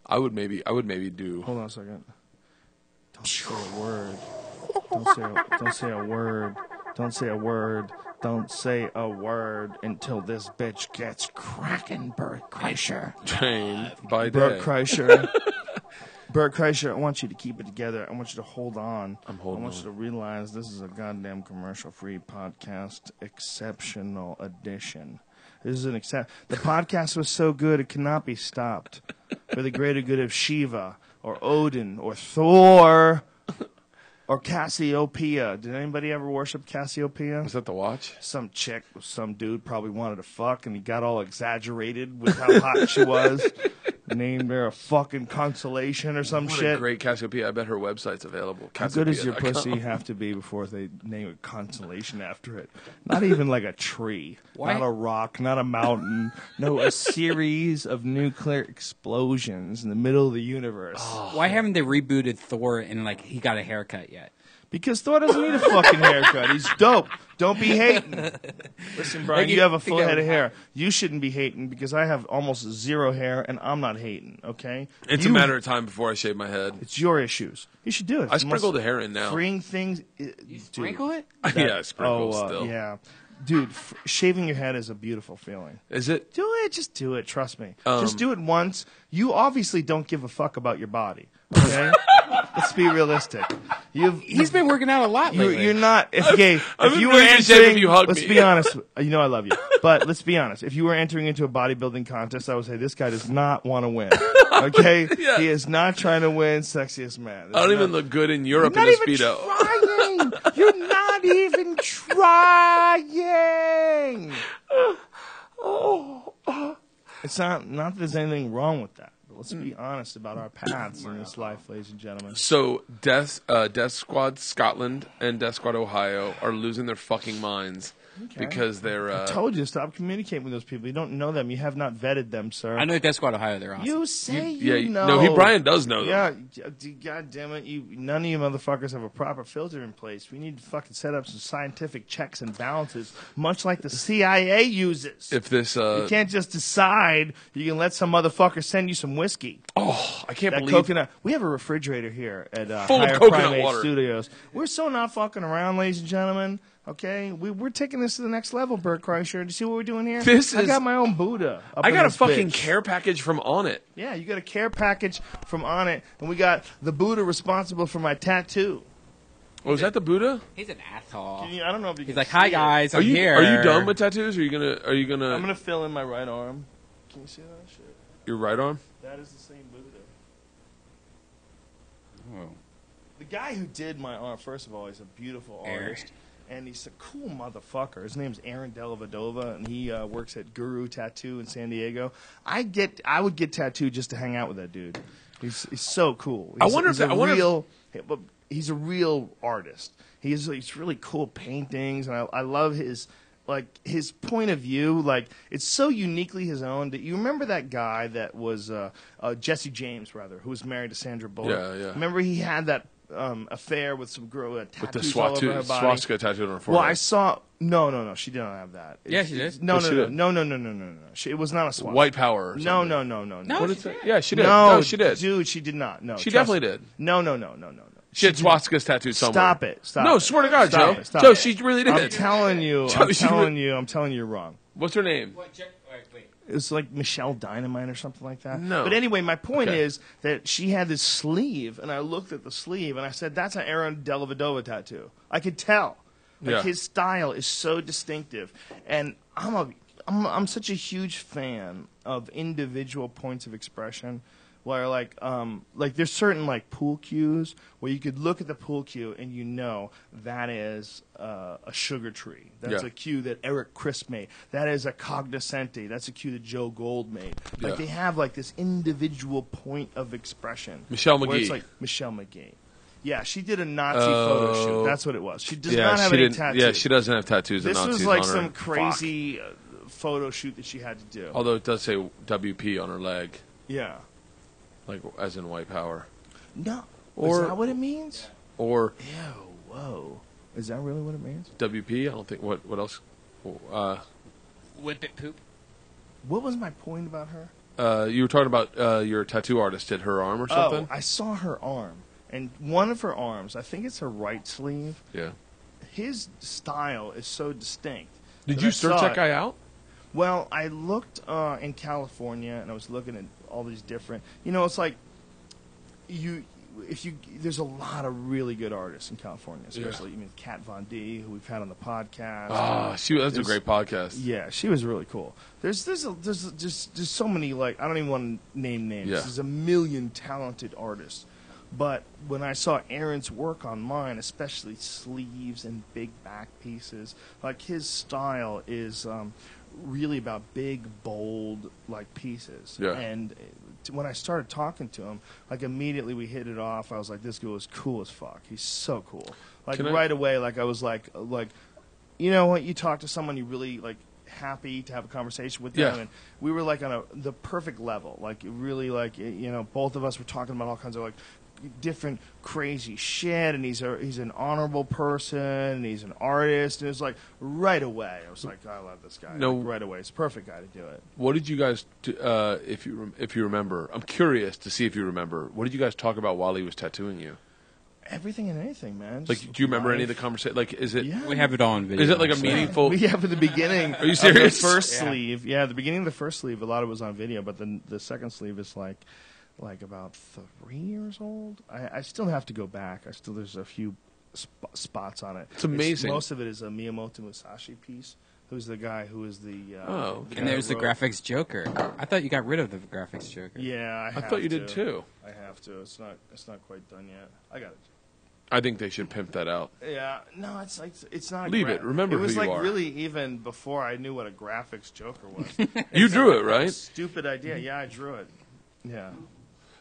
I would maybe do. Hold on a second. Don't say a word. Don't say a word. Don't say a word. Don't say a word until this bitch gets cracking, Bert Kreischer. Train by day. Bert Kreischer. Bert Kreischer, I want you to keep it together. I want you to hold on. I'm holding I want on. you to realize this is a goddamn commercial-free podcast exceptional edition. This is an The podcast was so good it cannot be stopped. For the greater good of Shiva, or Odin, or Thor, or Cassiopeia. Did anybody ever worship Cassiopeia? Was that the watch? Some chick, some dude probably wanted to fuck, and he got all exaggerated with how hot she was. Named her a fucking constellation or some What shit. a great Cassiopeia. I bet her website's available. How good does your pussy have to be before they name a constellation after it? Not even like a tree, not a rock, not a mountain. No, a series of nuclear explosions in the middle of the universe. Oh. Why haven't they rebooted Thor and like he got a haircut yet? Because Thor doesn't need a fucking haircut. He's dope. Don't be hating. Listen, Brian, you have a full head of hair. You shouldn't be hating because I have almost zero hair, and I'm not hating, okay? It's a matter of time before I shave my head. It's your issues. You should do it. I sprinkle the hair in now. Freeing things. You sprinkle it? Yeah, I sprinkle still. Yeah. Dude, shaving your head is a beautiful feeling. Is it? Do it. Just do it. Trust me. Just do it once. You obviously don't give a fuck about your body, okay? Let's be realistic. He's been working out a lot lately. You're not. If you were entering, let's be honest. You know I love you, but let's be honest. If you were entering into a bodybuilding contest, I would say this guy does not want to win. Okay, Yeah. He is not trying to win sexiest man. I don't even look good in Europe in a Speedo. Trying. You're not even trying. It's not that there's anything wrong with that. Let's be honest about our paths in this life, ladies and gentlemen. So, Death Squad Scotland and Death Squad Ohio are losing their fucking minds because they're. I told you, stop communicating with those people. You don't know them. You have not vetted them, sir. I know Death Squad Ohio. They're awesome. You say you know. No, Brian does know them. Yeah, God damn it. None of you motherfuckers have a proper filter in place. We need to fucking set up some scientific checks and balances, much like the CIA uses. If this. You can't just decide you can let some motherfucker send you some whiskey. Oh, I can't believe. Coconut. We have a refrigerator here at Full of Higher coconut Primate water. Studios. We're so not fucking around, ladies and gentlemen. Okay, we're taking this to the next level, Bert Kreischer. Do you see what we're doing here? I got my own Buddha. I got a fucking care package from On It. Yeah, you got a care package from On It, and we got the Buddha responsible for my tattoo. Oh, is that the Buddha? He's an asshole. I don't know if you He's can like, see "Hi it. guys, Are I'm you here." Are you done with tattoos? Or are you gonna? I'm gonna fill in my right arm. Can you see that shit? Your right arm? That is the same Buddha. Oh. The guy who did my arm, first of all, he's a beautiful artist. And he's a cool motherfucker. His name's Aaron Delavadova, and he works at Guru Tattoo in San Diego. I would get tattooed just to hang out with that dude. He's so cool. He's a real artist. He's really cool paintings, and I love his point of view. Like, it's so uniquely his own. That you remember that guy that was Jesse James, rather, who was married to Sandra Bullock. Yeah. Remember he had that affair with some girl with tattoos all over her body. swastika tattooed on her forehead. Well, I saw. No. She didn't have that. Yeah, she did. No. It was not a swastika. White power. Or No. No, What is it? Yeah, she did. No, she did. Dude, she did not. No, She trust definitely me. did. No. She had swastikas tattooed somewhere. Stop it. No, swear to God, Stop Joe. it. Stop Joe, it. she really did. I'm telling you. Joe, I'm telling you, you're wrong. What's her name? Wait. It was like Michelle Dynamite or something like that. No. But anyway, my point Okay. is that she had this sleeve, and I looked at the sleeve, and I said, that's an Aaron Delavadova tattoo. I could tell. Like, his style is so distinctive. And I'm such a huge fan of individual points of expression where, like there's certain, like, pool cues where you could look at the pool cue and you know that is a sugar tree. That's a cue that Eric Crisp made. That is a cognoscente. That's a cue that Joe Gold made. Like, they have, like, this individual point of expression. Michelle where it's McGee. like Michelle McGee. Yeah, she did a Nazi photo shoot. That's what it was. She does not have she any didn't. tattoos. Yeah, she doesn't have tattoos. This of Nazis was like on her. some crazy photo shoot that she had to do. Although it does say WP on her leg, Yeah. like as in white power. No. Or- is that what it means? Or Ew, whoa. Is that really what it means? WP. I don't think. What else? Whip it poop. What was my point about her? You were talking about your tattoo artist did her arm or something? Oh, I saw her arm. And one of her arms, I think it's her right sleeve. Yeah. His style is so distinct. Did you search that guy out? Well, I looked in California, and I was looking at all these different. You know, it's like there's a lot of really good artists in California, especially Kat Von D, who we've had on the podcast. That's a great podcast. Yeah, she was really cool. There's just so many, like, I don't even want to name names. Yeah. There's a million talented artists. But when I saw Aaron's work on mine, especially sleeves and big back pieces, like his style is really about big, bold, like, pieces. Yeah. And when I started talking to him, like, immediately we hit it off. I was like, this guy is cool as fuck. He's so cool. Like, right away, like, I was like, you know what? You talk to someone you really, like, happy to have a conversation with them, and we were, like, on the perfect level. Like, really, like, you know, both of us were talking about all kinds of, like, different crazy shit, and he's an honorable person, and he's an artist, and it's like right away I was like, I love this guy. No, like, right away, it's a perfect guy to do it. What did you guys do, if you remember? I'm curious to see if you remember. What did you guys talk about while he was tattooing you? Everything and anything, man. Like, do you remember any of the conversation? Like, is it? We have it all on video. Is it like a meaningful? We have at the beginning. Are you serious? The first sleeve, the beginning of the first sleeve, a lot of it was on video, but then the second sleeve is like about 3 years old. I still have to go back. There's a few spots on it. It's amazing. Most of it is a Miyamoto Musashi piece. Who's the guy who is the? And there's the graphics Joker. I thought you got rid of the graphics Joker. Yeah, I thought you did too. I have to. It's not quite done yet. I got it. I think they should pimp that out. Yeah, no, it's like it's not. Leave it. Remember who you are. It was like really even before I knew what a graphics Joker was. You drew it, right? Stupid idea. Yeah, I drew it. Yeah.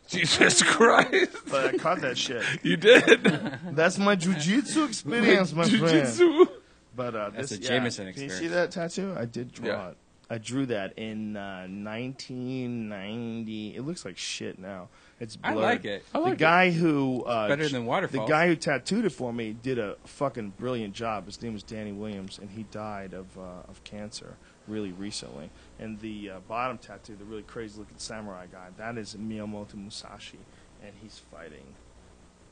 Jesus Christ! But I caught that shit. You did. That's my jiu-jitsu experience, my friend. But that's a Jameson experience. Can you see that tattoo? I did draw it. I drew that in 1990. It looks like shit now. It's blurred. I like it. The guy who better than Waterfalls. The guy who tattooed it for me did a fucking brilliant job. His name was Danny Williams, and he died of cancer really recently. And the bottom tattoo, the really crazy-looking samurai guy, that is Miyamoto Musashi, and he's fighting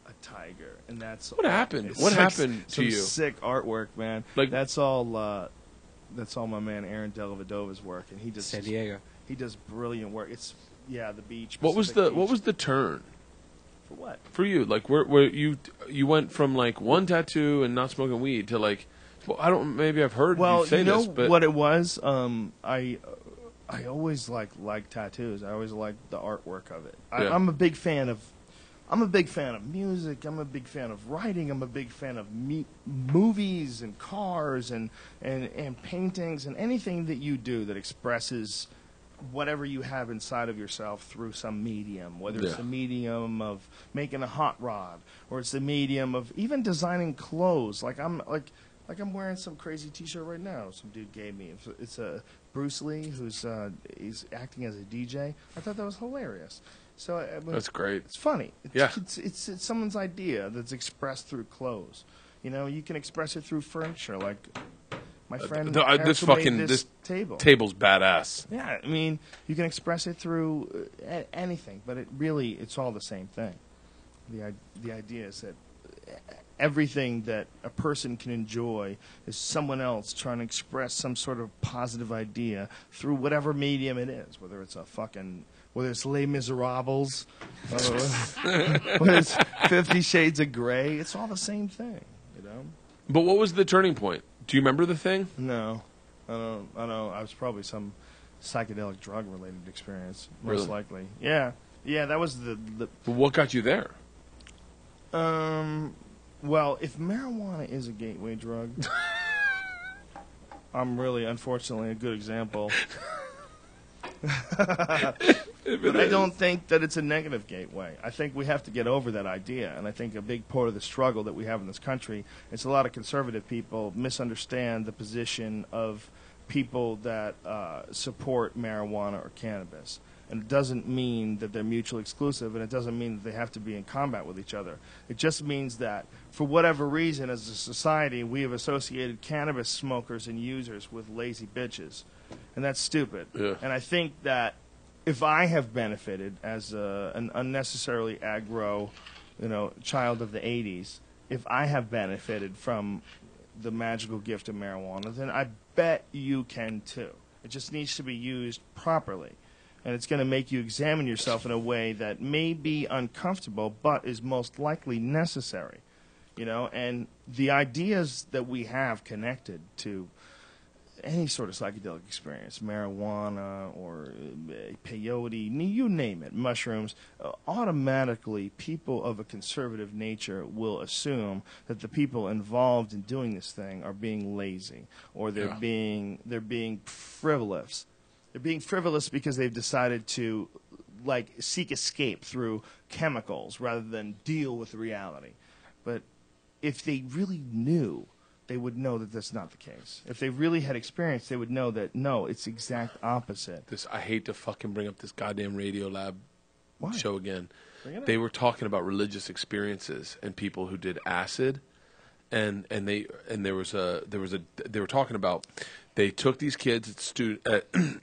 a tiger. And that's what happened. What happened to you? Sick artwork, man. Like that's all my man Aaron Delavedova's work, and he does San Diego. He does brilliant work. It's the beach. What was the turn? For what? For you, like where you went from like one tattoo and not smoking weed to like. Well, I don't. Maybe I've heard you say this, but what it was. I always liked tattoos. I always liked the artwork of it. I'm a big fan of. I'm a big fan of music. I'm a big fan of writing. I'm a big fan of movies and cars and paintings and anything that you do that expresses whatever you have inside of yourself through some medium, whether it's the medium of making a hot rod or it's the medium of even designing clothes. Like I'm wearing some crazy T-shirt right now. Some dude gave me. It's a Bruce Lee who's he's acting as a DJ. I thought that was hilarious. So that's great. It's funny. It's someone's idea that's expressed through clothes. You know, you can express it through furniture. Like my friend, this table's badass. Yeah, I mean, you can express it through anything, but it's all the same thing. The idea is that everything that a person can enjoy is someone else trying to express some sort of positive idea through whatever medium it is, whether it's Les Miserables, whether it's 50 Shades of Grey. It's all the same thing, you know? But what was the turning point? Do you remember the thing? No. I don't know. I was probably some psychedelic drug-related experience, most likely. Yeah. Yeah, that was the... But what got you there? Well, if marijuana is a gateway drug, I'm really, unfortunately, a good example. But I don't think that it's a negative gateway. I think we have to get over that idea, and I think a big part of the struggle that we have in this country is a lot of conservative people misunderstand the position of people that support marijuana or cannabis. And it doesn't mean that they're mutually exclusive, and it doesn't mean that they have to be in combat with each other. It just means that, for whatever reason, as a society, we have associated cannabis smokers and users with lazy bitches. And that's stupid. Yeah. And I think that if I have benefited as an unnecessarily aggro, child of the 80s, if I have benefited from the magical gift of marijuana, then I bet you can too. It just needs to be used properly. And it's going to make you examine yourself in a way that may be uncomfortable, but is most likely necessary. And the ideas that we have connected to any sort of psychedelic experience, marijuana or peyote, you name it, mushrooms, automatically people of a conservative nature will assume that the people involved in doing this thing are being lazy, or they're being frivolous. They're being frivolous because they've decided to seek escape through chemicals rather than deal with reality. But if they really knew, they would know that that's not the case. If they really had experience, they would know that, no, it's the exact opposite. I hate to fucking bring up this goddamn Radio Lab show again. They were talking about religious experiences and people who did acid, and they were talking about, they took these kids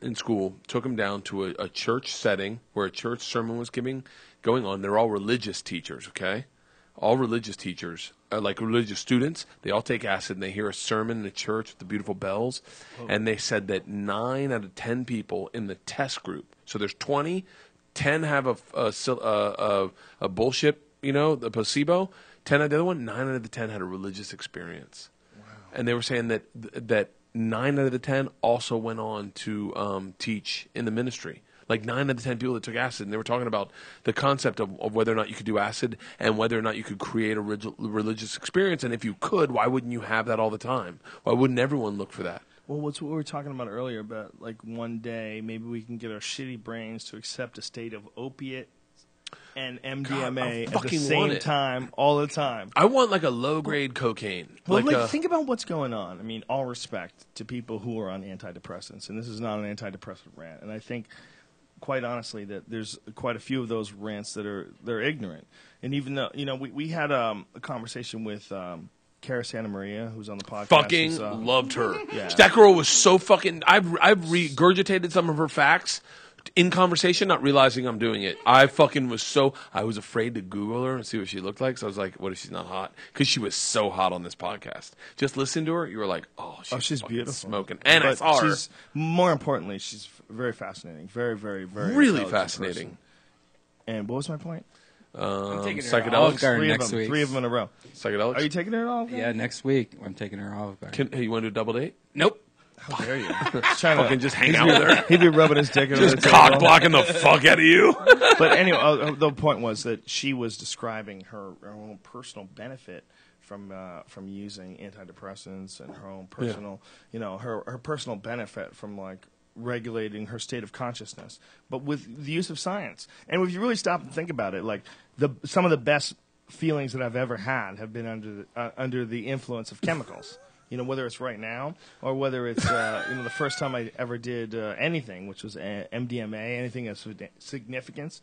in school, took them down to a church setting where a church sermon was going on. They're all religious teachers, okay? All religious teachers, like religious students, they all take acid and they hear a sermon in a church with the beautiful bells. Oh. And they said that 9 out of 10 people in the test group, so there's 20, 10 have a bullshit, the placebo, 10 had the other one, 9 out of the 10 had a religious experience. Wow. And they were saying that 9 out of the 10 also went on to teach in the ministry. Like 9 out of 10 people that took acid, and they were talking about the concept of whether or not you could do acid and whether or not you could create a religious experience. And if you could, why wouldn't you have that all the time? Why wouldn't everyone look for that? Well, what's what we were talking about earlier about one day maybe we can get our shitty brains to accept a state of opiate and MDMA at the same time all the time. I want a low-grade cocaine. Well, think about what's going on. I mean, all respect to people who are on antidepressants, and this is not an antidepressant rant. And I think, quite honestly, that there's quite a few of those rants they're ignorant. And even though we had a conversation with Cara Santa Maria, who's on the podcast. Fucking loved her. Yeah. That girl was so fucking. I've regurgitated some of her facts in conversation, not realizing I'm doing it. I was afraid to Google her and see what she looked like. So I was like, what if she's not hot? Because she was so hot on this podcast. Just listen to her. You were like, she's beautiful. Smoking. And I saw her. More importantly, she's very fascinating. Very, very, very really fascinating. Person. And what was my point? I'm taking her psychedelics. Olive Garden next week. 3 of them in a row. Psychedelics. Are you taking her at Olive Garden? Yeah, next week I'm taking her Olive Garden. You want to do a double date? Nope. How dare you? Just hang out with her. He'd be rubbing his dick in just cock blocking the fuck out of you. But anyway, the point was that she was describing her own personal benefit from using antidepressants, and her own personal, her personal benefit from regulating her state of consciousness, but with the use of science. And if you really stop and think about it, some of the best feelings that I've ever had have been under the influence of chemicals. Whether it's right now or whether it's the first time I ever did anything, which was MDMA, anything of significance.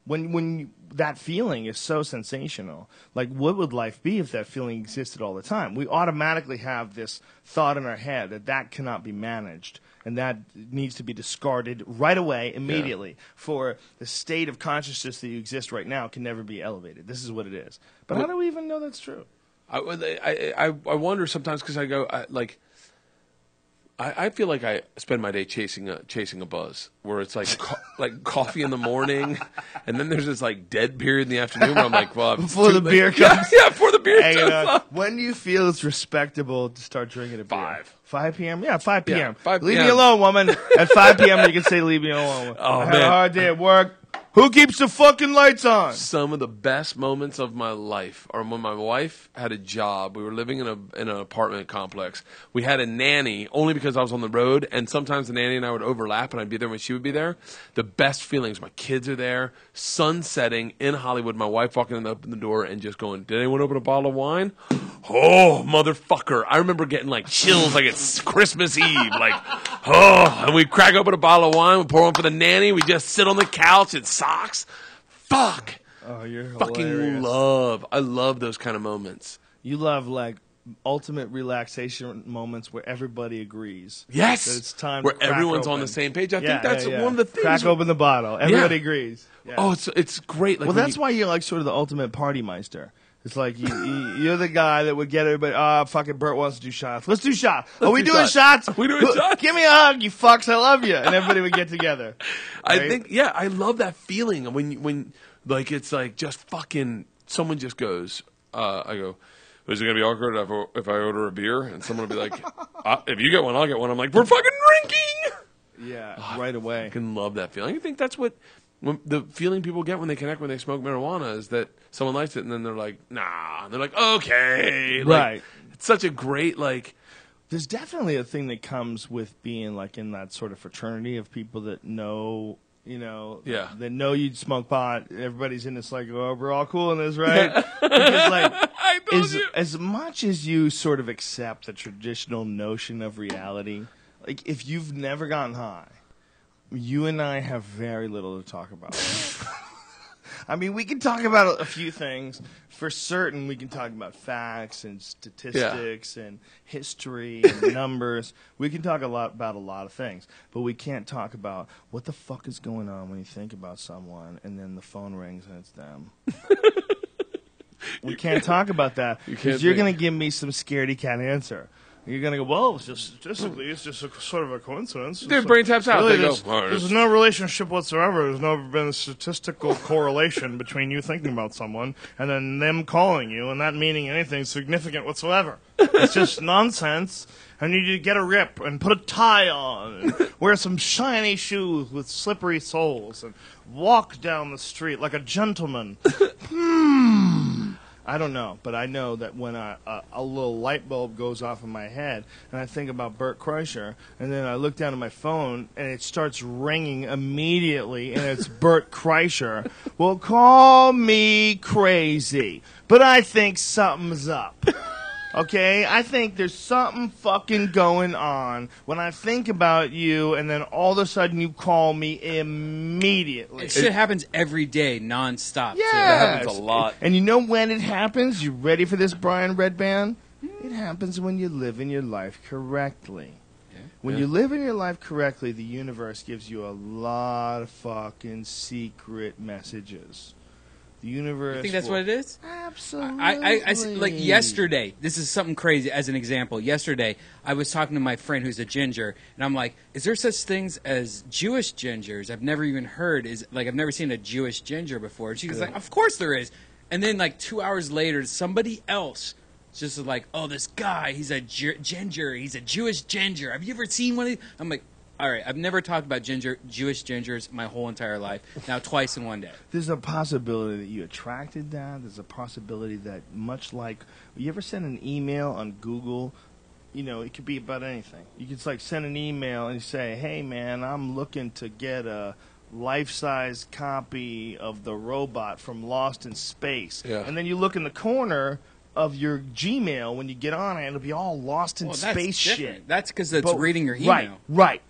When that feeling is so sensational, what would life be if that feeling existed all the time? We automatically have this thought in our head that cannot be managed, and that needs to be discarded right away, immediately, for the state of consciousness that you exist right now can never be elevated. This is what it is. But how do we even know that's true? I wonder sometimes, because I go I feel like I spend my day chasing a buzz, where it's like coffee in the morning, and then there's this dead period in the afternoon where I'm like, well, before the beer comes. Yeah, before the beer comes. When do you feel it's respectable to start drinking at 5 p.m.? Yeah, 5 p.m. Yeah, 5 Leave me alone, woman. At 5 p.m. you can say, leave me alone. I had a hard day at work. Who keeps the fucking lights on? Some of the best moments of my life are when my wife had a job. We were living in an apartment complex. We had a nanny only because I was on the road, and sometimes the nanny and I would overlap, and I'd be there when she would be there. The best feelings. My kids are there, sun setting in Hollywood. My wife walking in the door and just going, "Did anyone open a bottle of wine?" Oh, motherfucker. I remember getting chills it's Christmas Eve. And we crack open a bottle of wine, we pour one for the nanny, we just sit on the couch in socks. Fuck. Oh, you're fucking hilarious. I love those kind of moments. You love ultimate relaxation moments where everybody agrees. Yes, that it's time where to crack everyone's open. on the same page. I think that's one of the things. Crack open the bottle. Everybody agrees. Yeah. Oh, it's great. Like, well, that's why you're like sort of the ultimate party meister. It's like you're the guy that would get everybody. Fucking Bert wants to do shots. Let's do shots. Are we doing shots? We doing shots? Give me a hug, you fucks. I love you. And everybody would get together. Right? I think, I love that feeling when like it's like just fucking someone just goes. I go, is it gonna be awkward if I order a beer and someone will be like, if you get one, I'll get one. I'm like, we're fucking drinking. Yeah, right away. I fucking love that feeling. I think that's what. The feeling people get when they connect when they smoke marijuana is that someone likes it and then they're like, nah. And they're like, okay. Right. It's such a great, like... There's definitely a thing that comes with being, like, in that sort of fraternity of people that know, that know you'd smoke pot. Everybody's in this, like, oh, we're all cool in this, right? Because, like, as much as you sort of accept the traditional notion of reality, like, if you've never gotten high, you and I have very little to talk about. I mean, we can talk about a few things. For certain, we can talk about facts and statistics and history and numbers. We can talk about a lot of things. But we can't talk about what the fuck is going on when you think about someone and then the phone rings and it's them. We can't talk about that because you're going to give me some scaredy cat answer. You're going to go, well, it's just statistically, it's just sort of a coincidence. Their brain taps out. Really, they there's no relationship whatsoever. There's never been a statistical correlation between you thinking about someone and then them calling you and that meaning anything significant whatsoever. It's just nonsense. And you need to get a rip and put a tie on and wear some shiny shoes with slippery soles and walk down the street like a gentleman. I don't know, but I know that when a little light bulb goes off in my head and I think about Bert Kreischer, and then I look down at my phone and it starts ringing immediately and it's Bert Kreischer, well, call me crazy, but I think something's up. Okay, I think there's something fucking going on when I think about you, and then all of a sudden you call me immediately. It shit happens every day, nonstop. Yeah, it happens a lot. And you know when it happens? You ready for this, Brian Redban? It happens when you live in your life correctly. When you live in your life correctly, the universe gives you a lot of fucking secret messages. The universe. You think that's what it is? Absolutely. I like yesterday. This is something crazy. As an example, yesterday I was talking to my friend who's a ginger, and I'm like, "Is there such things as Jewish gingers? I've never even heard. I've never seen a Jewish ginger before." And she was like, "Of course there is." And then like 2 hours later, somebody else just was like, "Oh, this guy, he's a ginger. He's a Jewish ginger. Have you ever seen one of these?" I'm like, all right, I've never talked about Jewish gingers my whole entire life. Now twice in one day. There's a possibility that you attracted that. There's a possibility that much like, you ever send an email on Google? It could be about anything. You could like send an email and say, hey man, I'm looking to get a life-size copy of the robot from Lost in Space. Yeah. And then you look in the corner of your Gmail when you get on it, it'll be all lost in space shit. That's because it's reading your email. Right,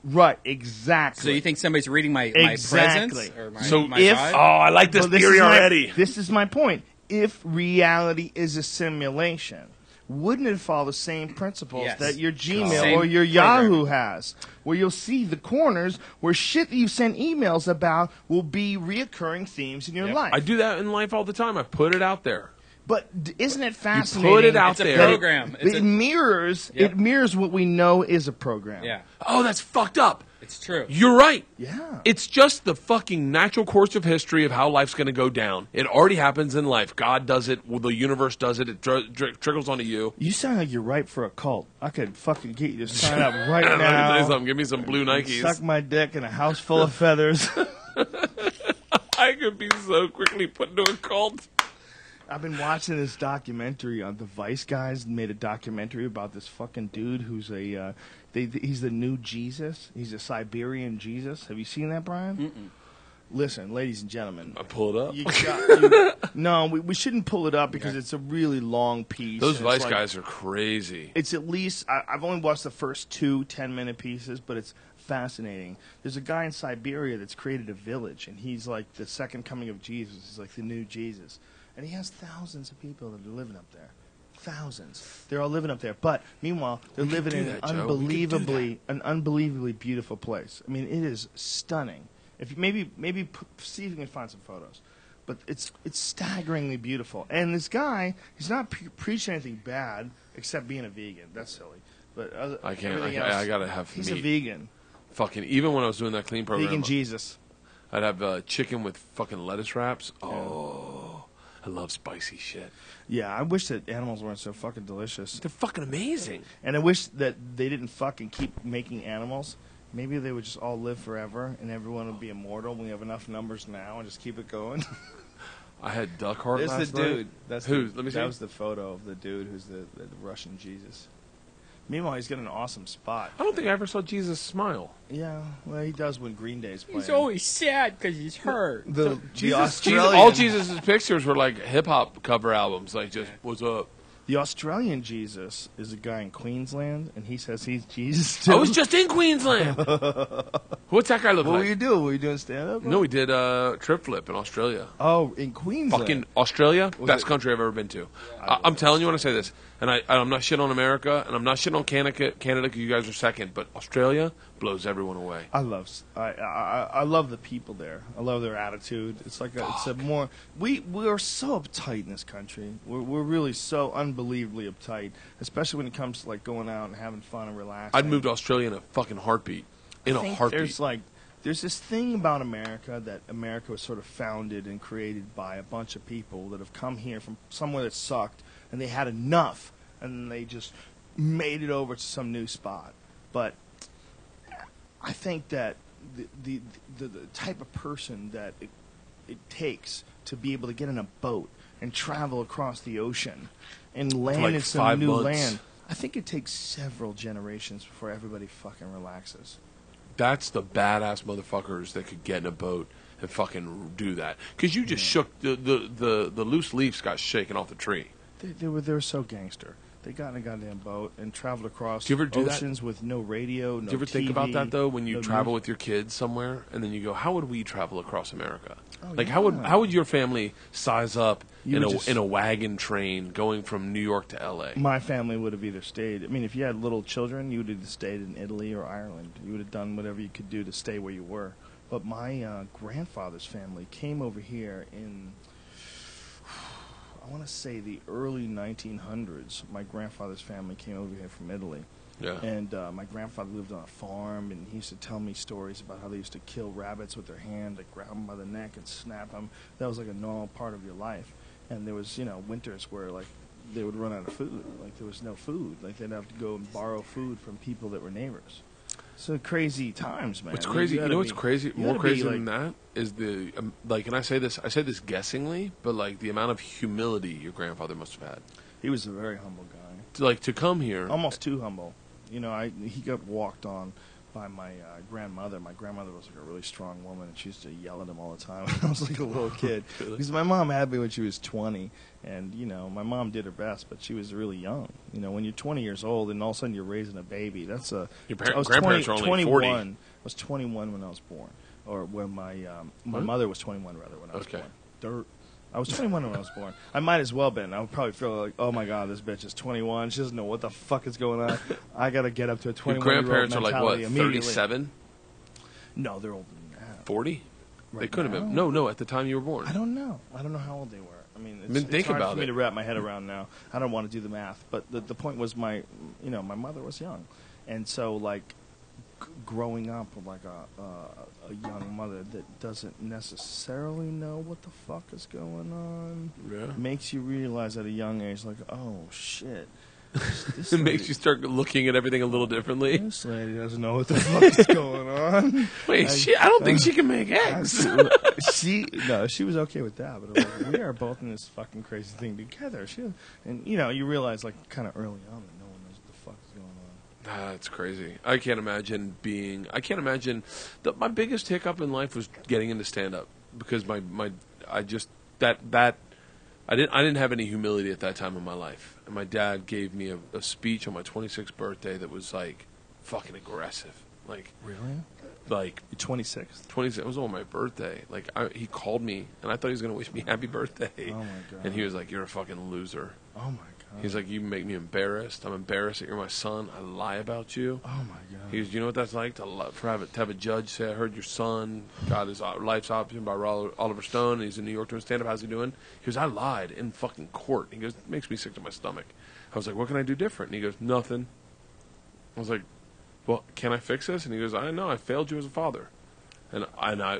exactly. So you think somebody's reading my presence? Or my vibe? I like this theory already. This is my point. If reality is a simulation, wouldn't it follow the same principles that your Gmail or your Yahoo has? Where you'll see the corners where shit that you've sent emails about will be reoccurring themes in your life. I do that in life all the time. I put it out there. But isn't it fascinating? You put it out there. It's a program. It mirrors what we know is a program. Yeah. Oh, that's fucked up. It's true. You're right. Yeah. It's just the fucking natural course of history of how life's going to go down. It already happens in life. God does it. The universe does it. It trickles onto you. You sound like you're ripe for a cult. I could fucking get you to sign up right now. Let me tell you something. Give me some blue Nikes. Suck my dick in a house full of feathers. I could be so quickly put into a cult. I've been watching this documentary on the Vice guys made a documentary about this fucking dude who's he's the new Jesus. He's a Siberian Jesus. Have you seen that, Brian? Mm-mm. Listen, ladies and gentlemen. I pull it up. No, we shouldn't pull it up because it's a really long piece. Those Vice guys are crazy. It's at least, I've only watched the first 2 10-minute pieces, but it's fascinating. There's a guy in Siberia that's created a village, and he's like the second coming of Jesus. He's like the new Jesus. And he has thousands of people that are living up there. Thousands. They're all living up there. But meanwhile, they're living in an unbelievably beautiful place. I mean, it is stunning. If you maybe see if you can find some photos. But it's staggeringly beautiful. And this guy, he's not preaching anything bad except being a vegan. That's silly. But I can't. I gotta have. He's meat. A vegan. Fucking even when I was doing that clean program, Vegan Jesus. I'd have chicken with fucking lettuce wraps. Oh, I love spicy shit. Yeah, I wish that animals weren't so fucking delicious. They're fucking amazing. And I wish that they didn't fucking keep making animals. Maybe they would just all live forever and everyone would be immortal. We have enough numbers now and just keep it going. I had duck heart There's last the dude. night. That's Who? Let me see. That was the photo of the dude who's the Russian Jesus. Meanwhile, he's got an awesome spot. I don't think I ever saw Jesus smile. Yeah, well, he does when Green Day's playing. He's always sad because he's hurt. The all Jesus' pictures were like hip hop cover albums, like just "What's up." The Australian Jesus is a guy in Queensland, and he says he's Jesus too. I was just in Queensland. What's that guy look what like? Were you doing? Were you doing stand-up? No, we did trip flip in Australia. Oh, in Queensland. Fucking Australia, best country I've ever been to. I'm telling you when I say this, and I'm not shitting on America, and I'm not shitting on Canada because you guys are second, but Australia blows everyone away. I love the people there. I love their attitude. It's like it's a more we are so uptight in this country. We're really so unbelievably uptight, especially when it comes to like going out and having fun and relaxing. I'd move to Australia in a fucking heartbeat. In a heartbeat. There's this thing about America that America was sort of founded and created by a bunch of people that have come here from somewhere that sucked, and they had enough, and they just made it over to some new spot. But I think that the type of person that it takes to be able to get in a boat and travel across the ocean and land in some new land, I think it takes several generations before everybody fucking relaxes. That's the badass motherfuckers that could get in a boat and fucking do that. Because you just shook the loose leaves got shaken off the tree. They were so gangster. They got in a goddamn boat and traveled across do you ever do oceans with no radio, no TV. Do you ever think about that though when you travel with your kids somewhere and then you go, how would we travel across America? How would your family size up in a wagon train going from New York to L.A.? My family would have either stayed. I mean, if you had little children, you would have stayed in Italy or Ireland. You would have done whatever you could do to stay where you were. But my grandfather's family came over here in, I want to say, the early 1900s. My grandfather's family came over here from Italy. Yeah. And my grandfather lived on a farm, and he used to tell me stories about how they used to kill rabbits with their hand, like grab them by the neck and snap them. That was like a normal part of your life. And there was, winters where like they would run out of food. Like there was no food. Like they'd have to go and borrow food from people that were neighbors. So crazy times, man. What's crazy? You know what's crazy? More crazy than that is the and I say this guessingly, but like the amount of humility your grandfather must have had. He was a very humble guy. To come here, almost too humble. He got walked on by my grandmother. My grandmother was like a really strong woman, and she used to yell at him all the time when I was like a little kid. Really? Because my mom had me when she was 20, and my mom did her best, but she was really young. When you're 20 years old and all of a sudden you're raising a baby, that's a. Your grandparents are only 40. I was 21 when I was born, or when my mother was 21 rather when I was born. I was 21 when I was born. I might as well been. I would probably feel like, oh my god, this bitch is 21. She doesn't know what the fuck is going on. I got to get up to a 21-year-old grandparents are like what, 37? No, they're older than that. 40? Right they couldn't now? have been. No, at the time you were born. I don't know. I don't know how old they were. I mean, think hard about for me it. to wrap my head around now. I don't want to do the math, but the point was my mother was young, and so like growing up with like a young mother that doesn't necessarily know what the fuck is going on makes you realize at a young age, like, oh shit. It makes you start looking at everything a little differently. This lady doesn't know what the fuck is going on. Wait, I don't think she can make eggs. She was okay with that, but it was like, we are both in this fucking crazy thing together. You realize like kind of early on that no one knows what the fuck is going on. That's crazy. I can't imagine my biggest hiccup in life was getting into stand up because I didn't have any humility at that time in my life. And my dad gave me a speech on my 26th birthday that was like fucking aggressive. Like really? Like your 26th? 26th. It was on my birthday. Like he called me and I thought he was going to wish me happy birthday. Oh my god. And he was like, "You're a fucking loser." Oh my god. God. He's like, you make me embarrassed. I'm embarrassed that you're my son. I lie about you. Oh my God. He goes, you know what that's like to have a judge say, I heard your son got his life's option by Oliver Stone, and he's in New York doing stand-up. How's he doing? He goes, I lied in fucking court. He goes, it makes me sick to my stomach. I was like, what can I do different? And he goes, nothing. I was like, well, can I fix this? And he goes, I know, I failed you as a father. And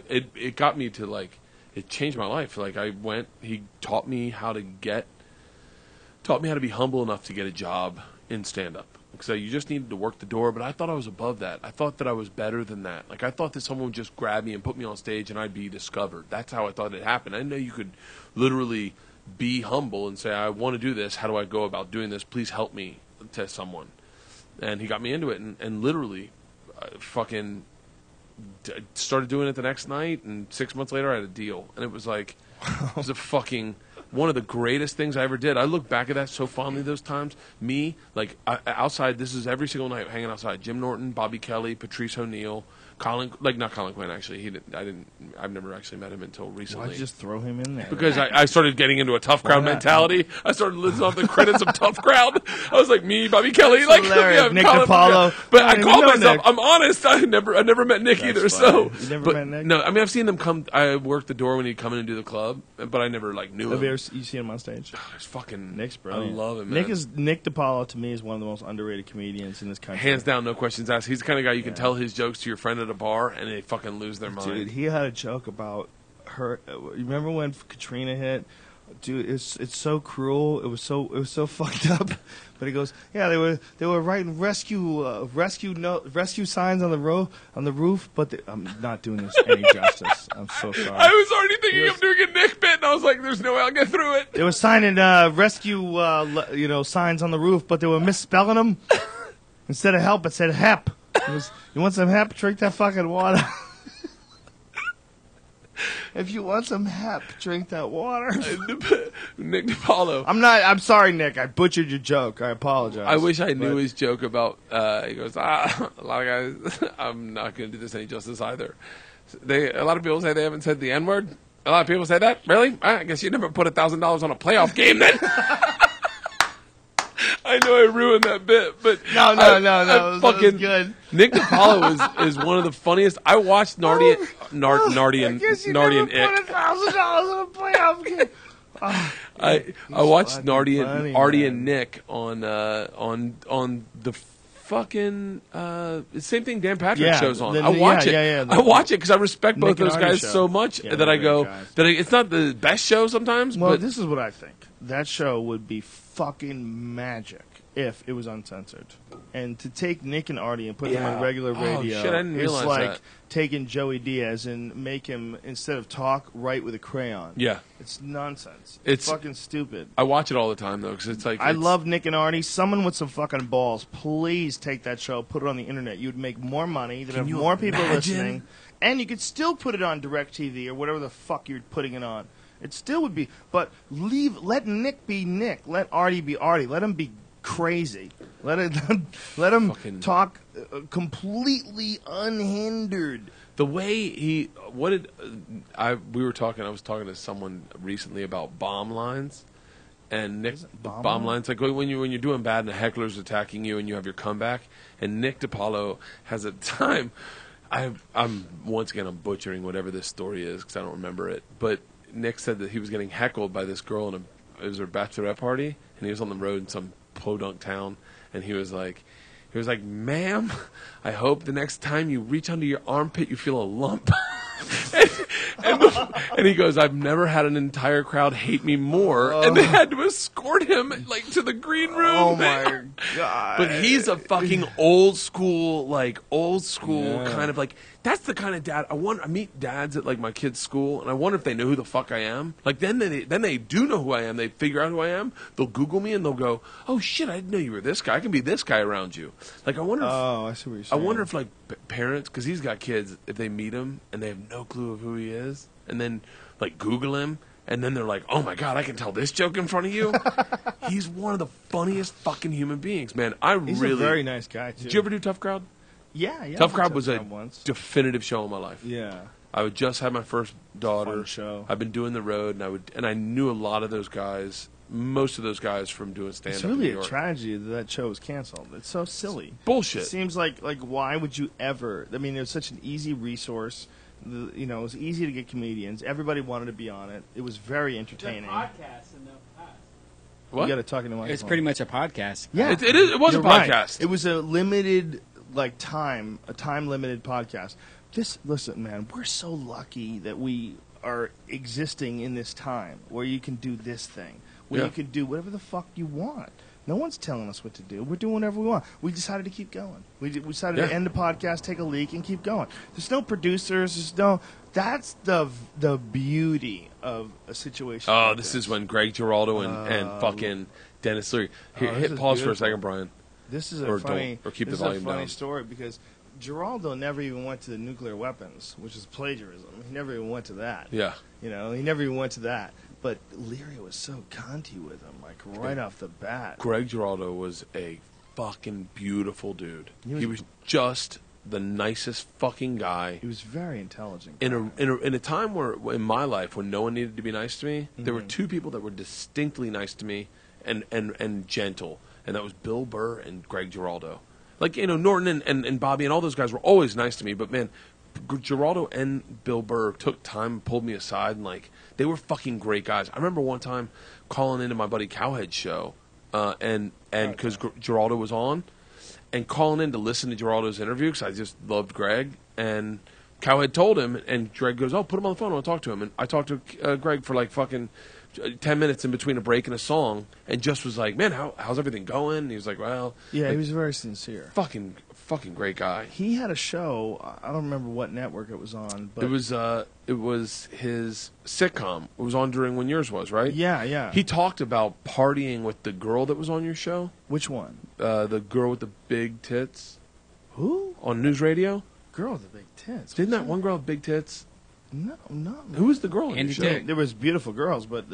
it got me to, like, it changed my life. Like, he taught me how to be humble enough to get a job in stand-up. So you just needed to work the door, but I thought I was above that. I thought that I was better than that. Like, I thought that someone would just grab me and put me on stage and I'd be discovered. That's how I thought it happened. I didn't know you could literally be humble and say, I want to do this. How do I go about doing this? Please help me, to someone. And he got me into it, and literally fucking started doing it the next night, and 6 months later I had a deal. And it was like, it was a fucking... one of the greatest things I ever did. I look back at that so fondly those times. Me, like, outside, this is every single night hanging outside. Jim Norton, Bobby Kelly, Patrice O'Neill, not Colin Quinn, actually. I've never actually met him until recently. Why'd you just throw him in there? Because I started getting into a tough crowd mentality. I started listening off the credits of Tough Crowd. I was like, me, Bobby Kelly, like Nick DiPaolo. But I call myself, Nick. I'm honest, I never met Nick either. Funny. You never met Nick? No, I mean, I've seen them come, I worked the door when he'd come in and do the club, but I never, like, knew him. You seen him on stage? It's fucking, Nick's brilliant. I love him, man. Nick DiPaolo, to me, is one of the most underrated comedians in this country. Hands down, no questions asked. He's the kind of guy you can tell his jokes to your friend at a bar, and they fucking lose their mind. Dude, he had a joke about her. You remember when Katrina hit? Dude, it's so cruel. It was so fucked up. But he goes, yeah, they were writing rescue signs on the roof. But I'm not doing this any justice. I'm so sorry. I was already thinking of doing a Nick bit, and I was like, "There's no way I'll get through it." They were signing rescue signs on the roof, but they were misspelling them. Instead of help, it said hep. You want some hep? Drink that fucking water. If you want some hep, drink that water. Nick DiPaolo. I'm sorry, Nick. I butchered your joke. I apologize. I wish I knew his joke about. He goes, a lot of guys. I'm not going to do this any justice either. A lot of people say they haven't said the N-word. A lot of people say that. Really? I guess you never put $1,000 on a playoff game then. I know I ruined that bit, but no. That was good. Nick DiPaolo is one of the funniest. I watched Nardi and Ick. $1,000 on a playoff game. I watched Nardi and Nick on the fucking same thing Dan Patrick shows on. I watch it. I watch it because I respect both those guys so much that I go that it's not the best show sometimes. Well, but this is what I think. That show would be fucking magic if it was uncensored. And to take Nick and Artie and put them on regular radio, shit, I didn't realize it's like that. taking Joey Diaz and make him, instead of talk, write with a crayon. Yeah. It's nonsense. It's fucking stupid. I watch it all the time, though, because it's like... I love Nick and Artie. Someone with some fucking balls, please take that show, put it on the internet. You'd make more money. You'd have more people listening. And you could still put it on DirecTV or whatever the fuck you're putting it on. It still would be... But let Nick be Nick. Let Artie be Artie. Let him be crazy. Let him fucking talk completely unhindered. The way we were talking. I was talking to someone recently about bomb lines, and Nick bomb lines like when you're doing bad and a heckler's attacking you and you have your comeback. And Nick DiPaolo has a time. I'm butchering whatever this story is because I don't remember it, but Nick said that he was getting heckled by this girl it was her bachelorette party, and he was on the road in some podunk town, and he was like, ma'am, I hope the next time you reach under your armpit you feel a lump. and he goes, I've never had an entire crowd hate me more, and they had to escort him to the green room. Oh my god! But he's a fucking old school kind of like. That's the kind of dad I meet dads at like my kids' school, and I wonder if they know who the fuck I am. Like then they do know who I am. They figure out who I am. They'll Google me and they'll go, "Oh shit, I didn't know you were this guy. I can be this guy around you." Like I wonder. I see what you're saying. I wonder if like parents, because he's got kids, if they meet him and they have no clue of who he is, and then like Google him, and then they're like, "Oh my god, I can tell this joke in front of you." He's one of the funniest fucking human beings, man. He's a very nice guy too. Did you ever do Tough Crowd? Yeah. Tough Crowd was a definitive show in my life. Yeah. I would just have my first daughter. Fun show. I've been doing the road, and I knew a lot of those guys most of those guys from doing stand-up It's in really New a York. tragedy that show was canceled. It's so silly. Bullshit. It seems like why would you ever? I mean, it was such an easy resource. It was easy to get comedians. Everybody wanted to be on it. It was very entertaining. podcast in the past. What? You got to talk into my. It's pretty much a podcast. Yeah, It was a You're right. podcast. It was a limited a time limited podcast. Listen, man, we're so lucky that we are existing in this time where you can do this thing, where you can do whatever the fuck you want. No one's telling us what to do. We're doing whatever we want. We decided to keep going. We decided to end the podcast, take a leak, and keep going. There's no producers. There's no. That's the beauty of a situation. Oh, like this is when Greg Giraldo and fucking Dennis Leary. Here, hit pause for a second, Brian. This is Or funny. or keep the this volume is a funny down. story because Giraldo never even went to the nuclear weapons, which is plagiarism. He never even went to that. Yeah. He never even went to that. But Leary was so cunty with him, like right off the bat. Greg Giraldo was a fucking beautiful dude. He He was- was just the nicest fucking guy. He was very intelligent. In a time where in my life when no one needed to be nice to me, there were two people that were distinctly nice to me and gentle, and that was Bill Burr and Greg Giraldo. Like Norton and Bobby and all those guys were always nice to me, but man, Giraldo and Bill Burr took time, pulled me aside, and like they were fucking great guys. I remember one time calling into my buddy Cowhead's show, and because Giraldo was on, and calling in to listen to Giraldo's interview because I just loved Greg. And Cowhead told him, and Greg goes, "Oh, put him on the phone. I want to talk to him." And I talked to Greg for like fucking 10 minutes in between a break and a song, and just was like, "Man, how's everything going?" And he was like, "Well, yeah, like, he was very sincere. fucking great guy." He had a show. I don't remember what network it was on, but It was his sitcom. It was on during when yours was, right? yeah. He talked about partying with the girl that was on your show, Which one? the girl with the big tits Who? on news radio. Girl with the big tits. Didn't that one girl have big tits? No. Who was the girl on Andy your show? Dick. There was beautiful girls, but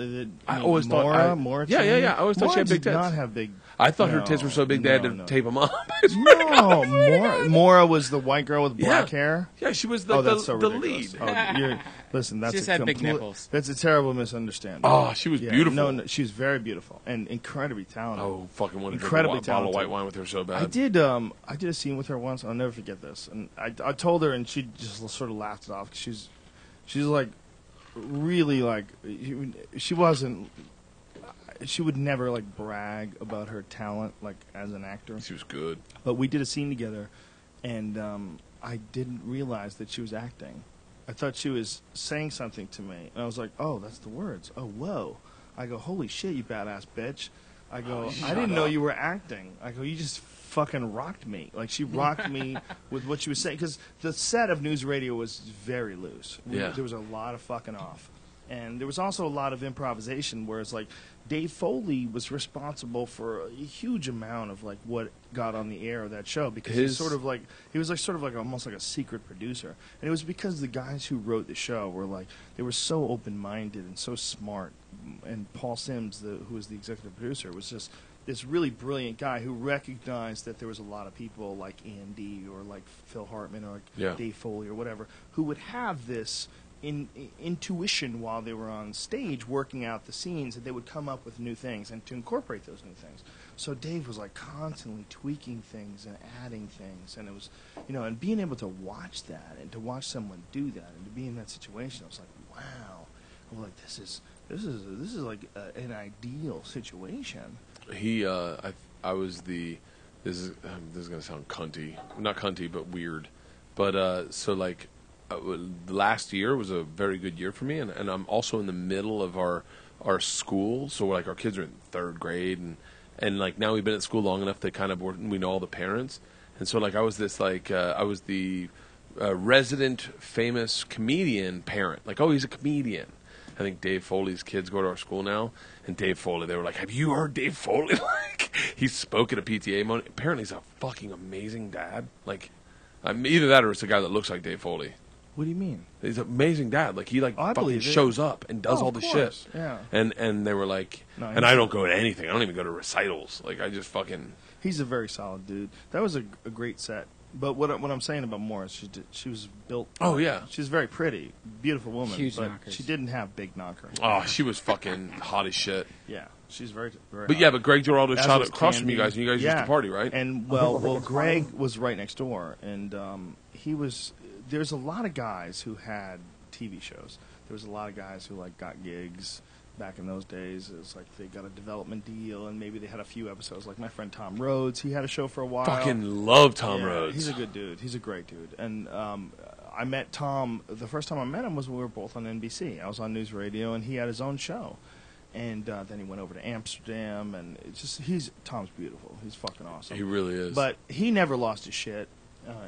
I always thought Maura. yeah. I always thought she had big did tits. not have big. I thought her No, tits were so big they had to no. tape them up. No, Maura was the white girl with black hair. Yeah, she was the That's so the ridiculous. lead. Listen, that's She just a had big complete- nipples. That's a terrible misunderstanding. Oh, she was beautiful. No, she was very beautiful and incredibly talented. Oh, fucking wanted to drink a Incredibly bottle of talented. white wine with her so bad. I did a scene with her once. I'll never forget this. And I told her, and she just sort of laughed it off. 'Cause she's like really like she wasn't. She would never like brag about her talent like as an actor. She was good. But we did a scene together, and I didn't realize that she was acting. I thought she was saying something to me, and I was like, "Oh, that's the words. Oh, whoa!" I go, "Holy shit, you badass bitch!" I go, "I didn't know you were acting." I go, "You just fucking rocked me." Like she rocked me with what she was saying because the set of news radio was very loose. Yeah. There was a lot of fucking off, and there was also a lot of improvisation. Where it's like Dave Foley was responsible for a huge amount of like what got on the air of that show because he was sort of like almost like a secret producer, and it was because the guys who wrote the show were like they were so open minded and so smart, and Paul Sims, who was the executive producer, was just this really brilliant guy who recognized that there was a lot of people like Andy or like Phil Hartman or like Dave Foley or whatever who would have this intuition while they were on stage working out the scenes, and they would come up with new things and to incorporate those new things. So Dave was like constantly tweaking things and adding things, and it was, and being able to watch that and to watch someone do that and to be in that situation, I was like, wow. I was like, this is like an ideal situation. I was the. This is gonna sound cunty, not cunty, but weird. But so like. Last year was a very good year for me, and I'm also in the middle of our school, so like our kids are in third grade, and like now we've been at school long enough that kind of we know all the parents, and so like I was the resident famous comedian parent, like, oh, he's a comedian. I think Dave Foley's kids go to our school now, and Dave Foley, they were like, have you heard Dave Foley? Like he spoke at a PTA moment. Apparently he's a fucking amazing dad. Like either that or it's a guy that looks like Dave Foley. What do you mean? He's an amazing dad. Like he fucking shows up and does all the shit. Yeah. And they were like, No, and I don't go to anything. I don't even go to recitals. Like I just fucking. He's a very solid dude. That was a great set. But what I'm saying about Morris, she was built. Oh yeah, she's very pretty, beautiful woman. Huge but knockers. she didn't have big knockers. Oh, she was fucking hot as shit. Yeah, she's very. But yeah, but Greg Giraldo As shot was across from Candy. you guys, and you guys used to party, right? And well, Greg was right next door, and he was. There's a lot of guys who had TV shows. There was a lot of guys who like got gigs. Back in those days, it was like they got a development deal, and maybe they had a few episodes. Like my friend Tom Rhodes, he had a show for a while. Fucking love Tom Rhodes. He's a good dude. He's a great dude. And I met Tom. The first time I met him was when we were both on NBC. I was on News Radio, and he had his own show. And then he went over to Amsterdam, and it's just Tom's beautiful. He's fucking awesome. He really is. But he never lost his shit.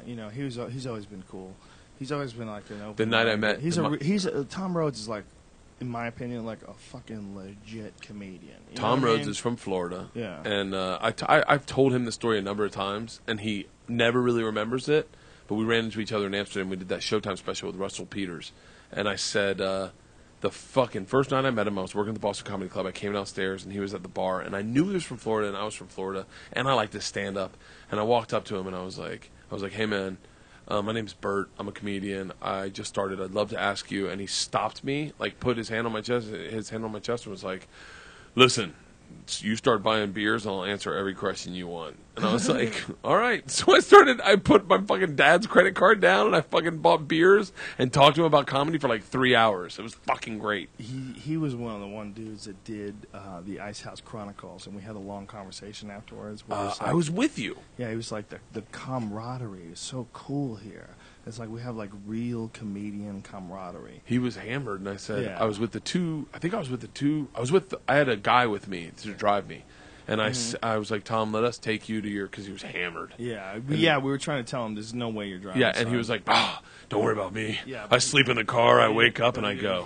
He's always been cool. He's always been like the night I met. Tom Rhodes is like, in my opinion, like a fucking legit comedian. Tom Rhodes is from Florida. Yeah. And I've told him the story a number of times, and he never really remembers it. But we ran into each other in Amsterdam. We did that Showtime special with Russell Peters. And I said, the fucking first night I met him, I was working at the Boston Comedy Club. I came downstairs, and he was at the bar. And I knew he was from Florida, and I was from Florida. And I like to stand up. And I walked up to him, and I was like, hey, man. My name's Bert. I'm a comedian. I just started. I'd love to ask you. And he stopped me, like put his hand on my chest, and was like, listen, you start buying beers and I'll answer every question you want. And I was like, all right. So I put my fucking dad's credit card down, and I fucking bought beers and talked to him about comedy for like 3 hours. It was fucking great. He was one of the dudes that did the Ice House Chronicles, and we had a long conversation afterwards. I was with you. Yeah, he was like, the camaraderie is so cool here. It's like we have like real comedian camaraderie. He was hammered, and I said, Yeah. I was with the two. I had a guy with me to drive me. And I was like, Tom, let us take you to because he was hammered. Yeah, we were trying to tell him there's no way you're driving. Yeah, and he was like, don't worry about me. Yeah, I sleep in the car, I wake up, and I He go.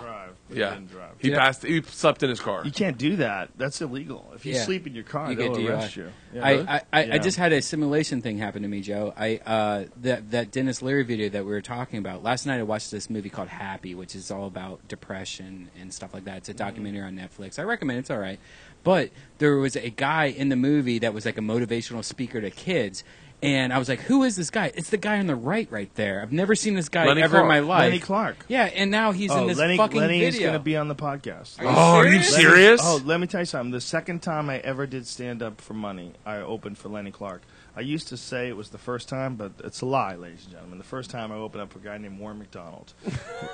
didn't drive. Yeah, he slept in his car. You can't do that. That's illegal. If you sleep in your car, they'll arrest you. Yeah. I just had a simulation thing happen to me, Joe. That Dennis Leary video that we were talking about. Last night I watched this movie called Happy, which is all about depression and stuff like that. It's a documentary on Netflix. I recommend it. It's all right. But there was a guy in the movie that was like a motivational speaker to kids. And I was like, who is this guy? It's the guy on the right there. I've never seen this guy Lenny ever Clark. in my life. Lenny Clark. Yeah, and now he's in this fucking Lenny video. is going to be on the podcast. Are you serious? Let me tell you something. The second time I ever did stand-up for money, I opened for Lenny Clark. I used to say it was the first time, but it's a lie, ladies and gentlemen. The first time I opened up for a guy named Warren McDonald.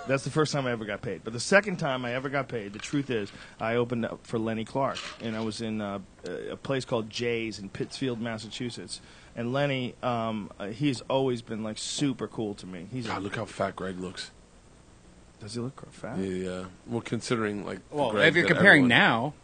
That's the first time I ever got paid. But the second time I ever got paid, the truth is, I opened up for Lenny Clark. And I was in a place called Jay's in Pittsfield, Massachusetts. And Lenny, he's always been like super cool to me. God, look how fat Greg looks. Does he look fat? Yeah. Well, considering like. Well, Greg if you're that comparing everyone- now.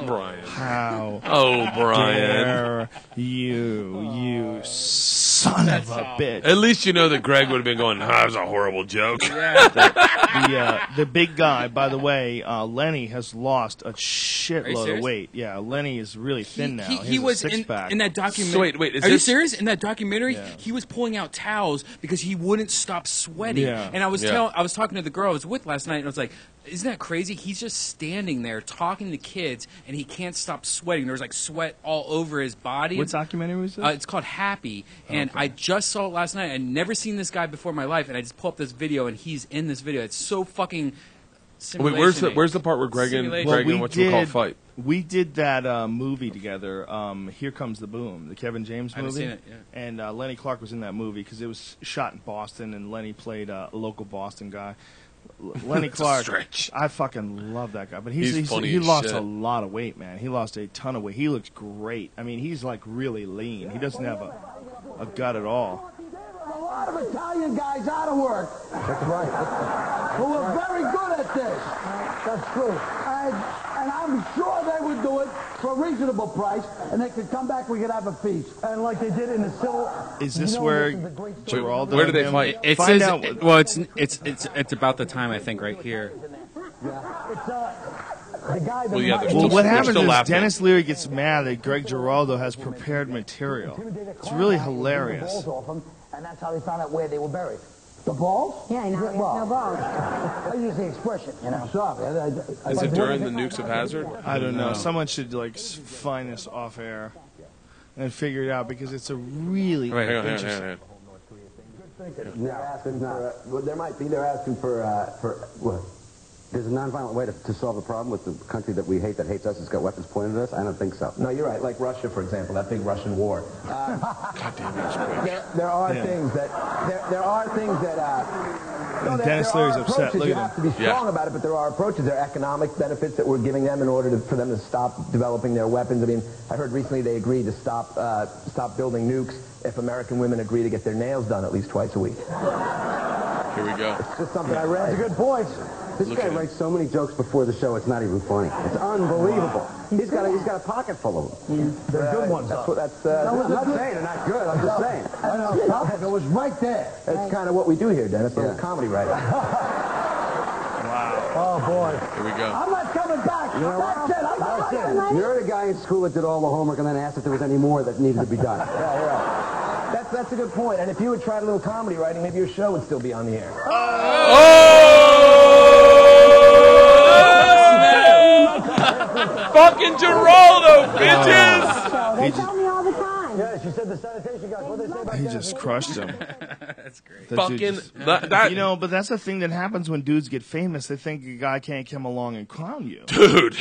Brian. How Oh, Brian. dare you son of a bitch. At least you know that Greg would have been going, that was a horrible joke. Yeah. The big guy, by the way, Lenny has lost a Are you shitload of serious? weight. Yeah, Lenny is really thin now. He has a was in six-pack. that documentary. So wait, is Are you this- serious? In that documentary, Yeah. he was pulling out towels because he wouldn't stop sweating. Yeah. And I was Yeah. I was talking to the girl I was with last night, and I was like, "Isn't that crazy? He's just standing there talking to kids, and he can't stop sweating. There was like sweat all over his body." What documentary was this? It's called Happy, and I just saw it last night. I'd never seen this guy before in my life, and I just pulled up this video, and he's in this video. It's so fucking. Wait, where's the part where Greg and Simulation. Greg and whatchamacallit fight? We did that movie together, Here Comes the Boom, the Kevin James I haven't movie. seen it, yeah. And Lenny Clark was in that movie because it was shot in Boston, and Lenny played a local Boston guy. Lenny It's a Clark, stretch. I fucking love that guy, but He's funny he as lost shit. a lot of weight, man. He lost a ton of weight. He looks great. I mean, he's like really lean. He doesn't have a gut at all. A lot of Italian guys out of work. That's right. Who are very good at this. That's true. And I'm sure they would do it for a reasonable price, and they could come back, we could have a feast. And like they did in the civil. Is this where Geraldo? Where do they and him- fight? It Find says, out. well, it's about the time I think right here. It's the guy that Well, yeah, there's Well, still- what they're happens still is laughing. Dennis Leary gets mad that Greg Giraldo has prepared material. It's really hilarious. balls off them, and that's how they found out where they were buried. The balls? Yeah, no balls. I use the expression, you know. Sorry. Is it during the Nukes of Hazzard? I don't know. Someone should like find this off air. and figure it out because it's a really interesting. They're asking for, well, there might be. They're asking for what? There's a nonviolent way to solve the problem with the country that we hate that hates us has got weapons pointed at us? I don't think so. No, you're right. Like Russia, for example, that big Russian war. God damn it, There are things that there are things that. No, Dennis Leary's upset. Look you at have to be strong about it, but there are approaches. There are economic benefits that we're giving them in order for them to stop developing their weapons. I mean, I heard recently they agreed to stop building nukes if American women agree to get their nails done at least twice a week. Here we go. It's just something I read. That's a good point. This guy writes so many jokes before the show, it's not even funny. It's unbelievable. He's got a pocket full of them. They're good ones. I'm not saying they're not good. I'm just saying. I know, it was right there. That's kind of what we do here, Dennis. I'm a comedy writer. Wow. Oh, boy. Here we go. I'm not coming back. That's it. You're the guy in school that did all the homework and then asked if there was any more that needed to be done. Yeah. That's a good point. And if you had tried a little comedy writing, maybe your show would still be on the air. Fucking Geraldo, bitches! They tell me all the time. Yeah, she said the sanitation guys. What did they say about He just crushed him. That's great. Fucking You know, but that's the thing that happens when dudes get famous. They think a guy can't come along and clown you. Dude,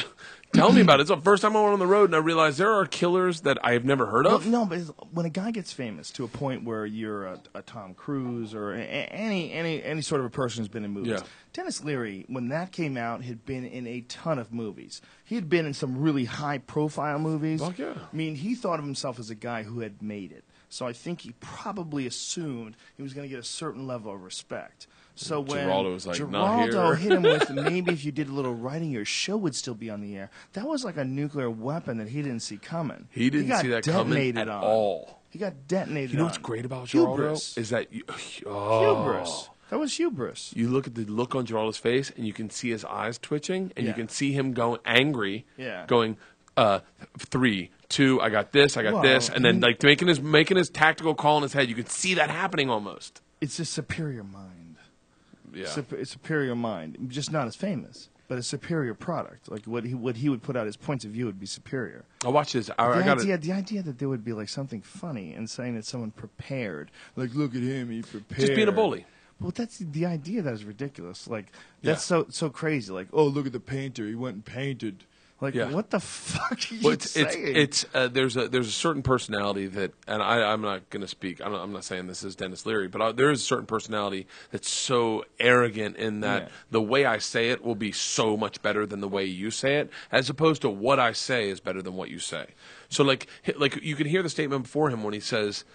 tell me about it. It's the first time I went on the road and I realized there are killers that I have never heard of. No, but when a guy gets famous to a point where you're a Tom Cruise or any sort of a person who's been in movies. Yeah. Dennis Leary, when that came out, had been in a ton of movies. He had been in some really high-profile movies. Fuck yeah. I mean, he thought of himself as a guy who had made it. So I think he probably assumed he was going to get a certain level of respect. So when Geraldo was like, not here. Geraldo hit him with, maybe if you did a little writing, your show would still be on the air. That was like a nuclear weapon that he didn't see coming. He didn't see that coming at all. He got detonated. You know what's great about Geraldo? Hubris. Is that Hubris. That was hubris. You look at the look on Geraldo's face, and you can see his eyes twitching, and you can see him going angry, going 3, 2, I got this, and then like making his tactical call in his head. You can see that happening almost. It's a superior mind. Yeah, a superior mind, just not as famous, but a superior product. Like what he would put out, his points of view would be superior. I'll watch this. The idea that there would be like something funny and saying that someone prepared, like look at him, he prepared. Just being a bully. Well, that's the idea that is ridiculous. Like that's so crazy. Like, oh, look at the painter. He went and painted. Like, what the fuck are you saying? There's a certain personality that, and I'm not going to speak. I'm not saying this is Dennis Leary, but there is a certain personality that's so arrogant in that the way I say it will be so much better than the way you say it, as opposed to what I say is better than what you say. So like you can hear the statement before him when he says,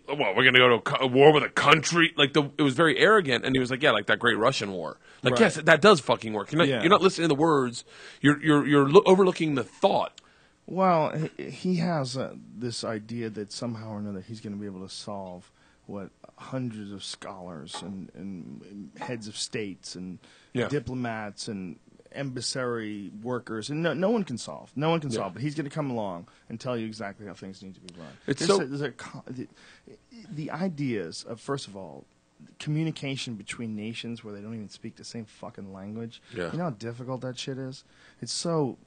well, we're going to go to a war with a country. Like it was very arrogant, and he was like, yeah, like that Great Russian War. Like, yes, that does fucking work. You're not listening to the words. You're overlooking the thought. Well, he has this idea that somehow or another he's going to be able to solve what hundreds of scholars and heads of states and diplomats and embassy workers, and no one can solve. No one can solve, but he's going to come along and tell you exactly how things need to be run. The ideas of, first of all, communication between nations where they don't even speak the same fucking language. Yeah. You know how difficult that shit is? It's so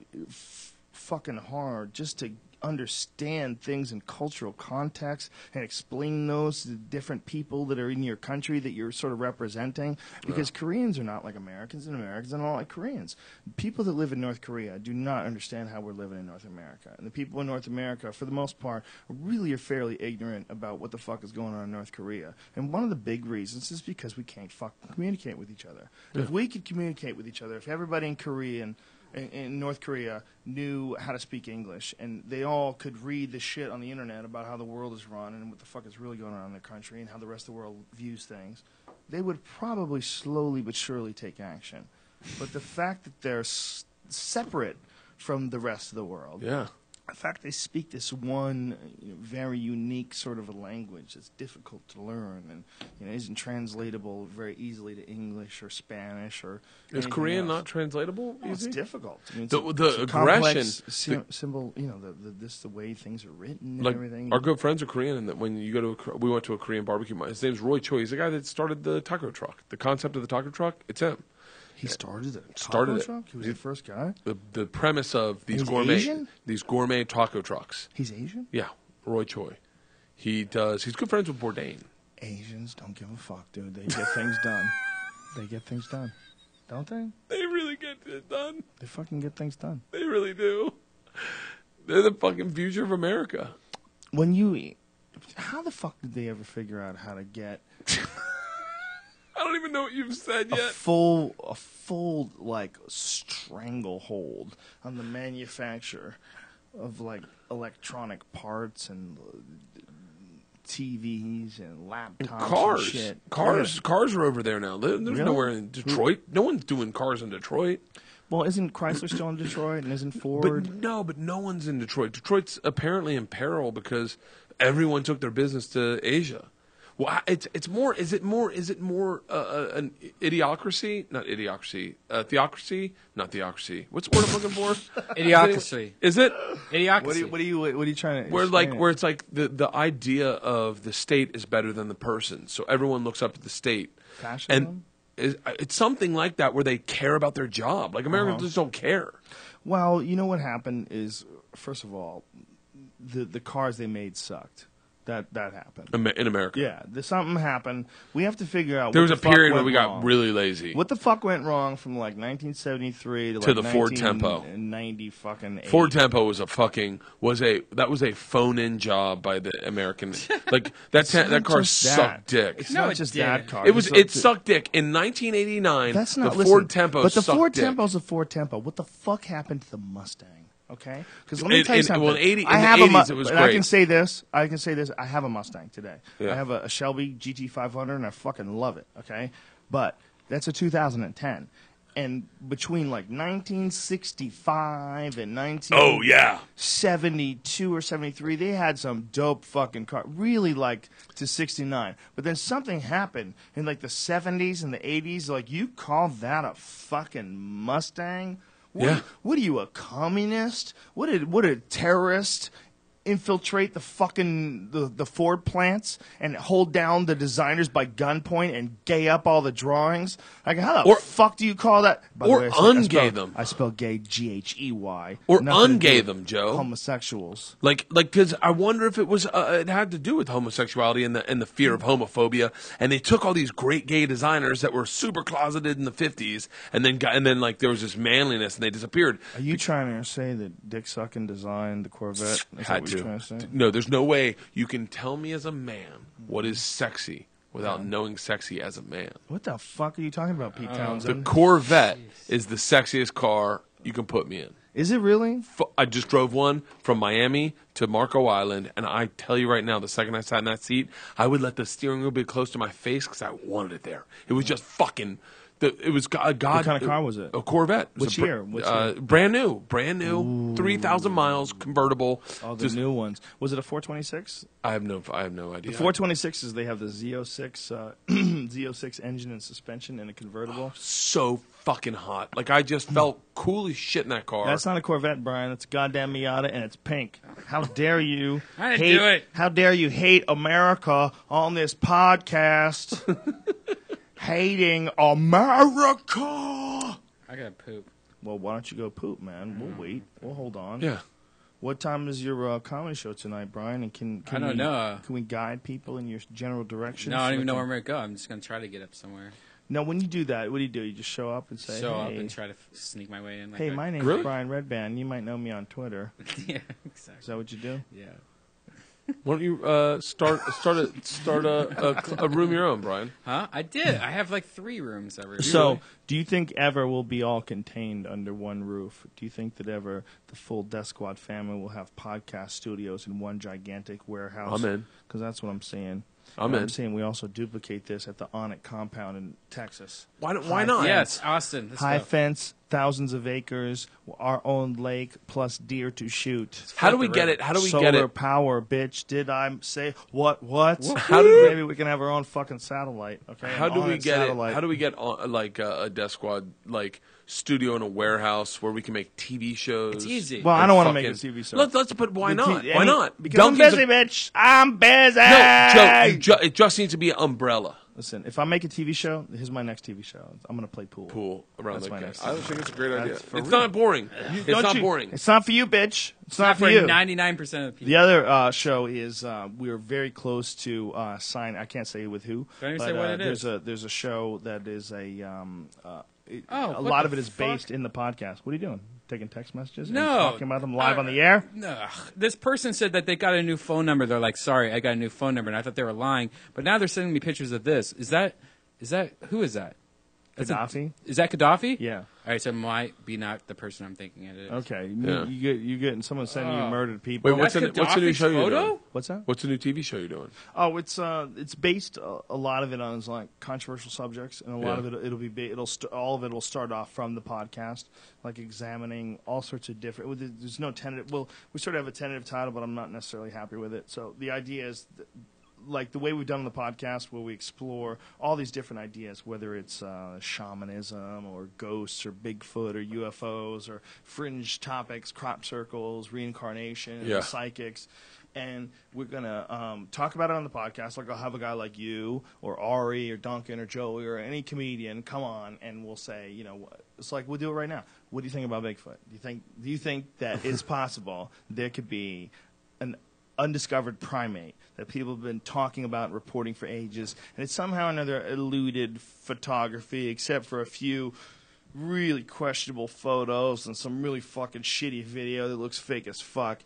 fucking hard just to understand things in cultural context and explain those to the different people that are in your country that you're sort of representing, because Koreans are not like Americans and Americans are not like Koreans. People that live in North Korea do not understand how we're living in North America, and the people in North America for the most part really are fairly ignorant about what the fuck is going on in North Korea. And one of the big reasons is because we can't fucking communicate with each other. If we could communicate with each other, if everybody in Korea in North Korea knew how to speak English, and they all could read the shit on the internet about how the world is run and what the fuck is really going on in their country and how the rest of the world views things, they would probably slowly but surely take action. But the fact that they're separate from the rest of the world, the fact they speak this one very unique sort of a language that's difficult to learn and isn't translatable very easily to English or Spanish or is Korean not translatable? No, it's difficult. I mean, the aggression, symbol, the way things are written and like everything. Our good friends are Korean, and that when you go to we went to a Korean barbecue. His name's Roy Choi. He's the guy that started the taco truck. The concept of the taco truck, it's him. He started it. Truck? He was the first guy. The premise of these gourmet taco trucks. He's Asian? Yeah. Roy Choi. He's good friends with Bourdain. Asians don't give a fuck, dude. They get things done. They get things done. Don't they? They really get it done. They fucking get things done. They really do. They're the fucking future of America. How the fuck did they ever figure out how to get I don't even know what you've said yet. a full like stranglehold on the manufacture of like electronic parts and TVs and laptops Cars. and shit. Cars are over there now. There's Really? nowhere in Detroit. No one's doing cars in Detroit. Well, isn't Chrysler still in Detroit and isn't Ford? But no one's in Detroit. Detroit's apparently in peril because everyone took their business to Asia. Well, it's more. Is it more an idiocracy? Not idiocracy. Theocracy? Not theocracy. What's the word I'm looking for? Idiocracy. Is it? Idiocracy. What are you trying to? Where it's like the idea of the state is better than the person, so everyone looks up to the state. Fascism? And it's something like that where they care about their job. Like Americans just don't care. Well, you know what happened is, first of all, the cars they made sucked. That happened. In America. Yeah, something happened. We have to figure out. There was a period where we wrong. got really lazy. What the fuck went wrong from like 1973 to like the Ford Tempo. 90 fucking 8. Ford Tempo was a phone-in job by the American. Like that car sucked dick. It's not just that car. It sucked dick in 1989. That's not the Ford Tempo. But the sucked Ford dick. Tempo's a Ford Tempo. What the fuck happened to the Mustang? Okay, because let me tell you something. Well, in the 80s, it was great. I can say this. I have a Mustang today. Yeah. I have a Shelby GT500, and I fucking love it. Okay, but that's a 2010. And between like 1965 and 1972 or 73, they had some dope fucking car. Really like to 69. But then something happened in like the 70s and the 80s. Like, you call that a fucking Mustang? What are you, a communist? What did terrorist infiltrate the fucking the Ford plants and hold down the designers by gunpoint and gay up all the drawings? Like, how the fuck do you call that? By the way, ungay them. I spell gay Ghey. Or ungay them, Joe. Homosexuals. Like, because I wonder if it was it had to do with homosexuality and the fear of homophobia, and they took all these great gay designers that were super closeted in the 50s, and then like there was this manliness, and they disappeared. Are you trying to say that Dick Suckin designed the Corvette? Had to. No, there's no way you can tell me as a man what is sexy without knowing sexy as a man. What the fuck are you talking about, Pete Townsend? The Corvette is the sexiest car you can put me in. Is it really? I just drove one from Miami to Marco Island, and I tell you right now, the second I sat in that seat, I would let the steering wheel be close to my face because I wanted it there. It was just fucking... It was God. What kind of car was it? A Corvette. Which year? Brand new, 3,000 miles, convertible. All the new ones. Was it a 426? I have no idea. The 426s, they have the Z06 Z06 engine and suspension in a convertible. So fucking hot. Like, I just felt cool as shit in that car. That's not a Corvette, Brian. It's a goddamn Miata, and it's pink. How dare you? I didn't do it. How dare you hate America on this podcast? Hating America. I gotta poop. Well, why don't you go poop, man? We'll wait. We'll hold on. Yeah. What time is your comedy show tonight, Brian? And can we guide people in your general direction? No, I don't even know where I'm gonna go. I'm just gonna try to get up somewhere. No, when you do that, what do? You just show up and say, Show up and try to sneak my way in. Like hey, my name's Brian Redban. You might know me on Twitter. Yeah, exactly. Is that what you do? Yeah. Why don't you start a room of your own, Brian? Huh? I did. I have like 3 rooms every. So, do you think ever we'll be all contained under one roof? Do you think that ever the full Death Squad family will have podcast studios in one gigantic warehouse? I'm in. Because that's what I'm saying. I'm saying we also duplicate this at the Onnit compound in Texas. Why not? Yes, Austin. High fence, thousands of acres, our own lake, plus deer to shoot. How do we get it? How do we Solar get it? power, bitch. Did I say what? Maybe we can have our own fucking satellite. Okay. How do we get satellite. it? How do we get like a Death Squad like studio in a warehouse where we can make TV shows? It's easy. Well, I don't want to make a TV show. Let's put. Why not? Why not? Because I'm busy, bitch. I'm busy. No, Joe. It just needs to be an umbrella. Listen, if I make a TV show, here's my next TV show. I'm going to play pool. Pool around That's the my guy. next I TV think it's a great show. idea. That's for It's real. not boring. It's not boring. It's not for you, bitch. It's not for for you. 99% of the people. The other show is we are very close to sign. I can't say with who. Don't even but, say what it is. There's a show that is a what lot the of it is fuck? based in the podcast. What are you doing? Taking text messages? And No. talking about them live on the air? No. This person said that they got a new phone number. They're like, sorry, I got a new phone number. And I thought they were lying. But now they're sending me pictures of this. Is that, who is that? Gaddafi? Is that Gaddafi? Yeah. All right, so it might be not the person I'm thinking it is. Okay. Yeah. You get someone sending you murdered people. Wait, what's the new Gaddafi's show you're photo? doing? What's that? What's the new TV show you're doing? Oh, it's based a lot of it on like controversial subjects, and a lot Yeah. of it it'll be all of it will start off from the podcast, like examining all sorts of different. There's no tentative. Well, we sort of have a tentative title, but I'm not necessarily happy with it. So the idea is, like the way we've done the podcast, where we explore all these different ideas, whether it's shamanism or ghosts or Bigfoot or UFOs or fringe topics, crop circles, reincarnation, Yeah. psychics. And we're going to talk about it on the podcast. Like I'll have a guy like you or Ari or Duncan or Joey or any comedian come on, and we'll say, it's like we'll do it right now. What do you think about Bigfoot? Do you think that it's possible there could be an undiscovered primate that people have been talking about and reporting for ages, and it's somehow or another eluded photography, except for a few really questionable photos and some really fucking shitty video that looks fake as fuck?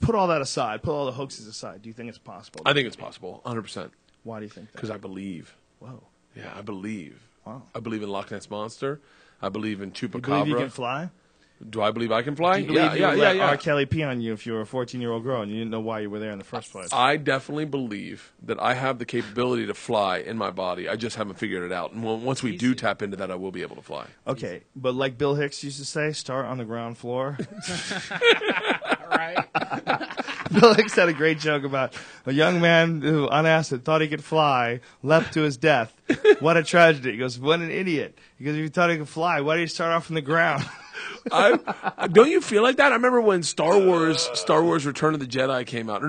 Put all that aside. Put all the hoaxes aside. Do you think it's possible? I think it's possible, 100%. Why do you think that? Because I believe. Whoa. Yeah, I believe. Wow. I believe in Loch Ness Monster. I believe in You Chupacabra. believe you can fly? Do I believe I can fly? Do you believe you would let yeah. R. Kelly pee on you if you were a 14-year-old girl and you didn't know why you were there in the first place? I definitely believe that I have the capability to fly in my body. I just haven't figured it out. And once we do tap into that, I will be able to fly. Okay, but like Bill Hicks used to say, start on the ground floor. Right? Bill Hicks had a great joke about a young man who, on acid, thought he could fly, leapt to his death. What a tragedy. He goes, what an idiot. He goes, if you thought he could fly, why did you start off from the ground? Don't you feel like that? I remember when Star Wars Return of the Jedi came out.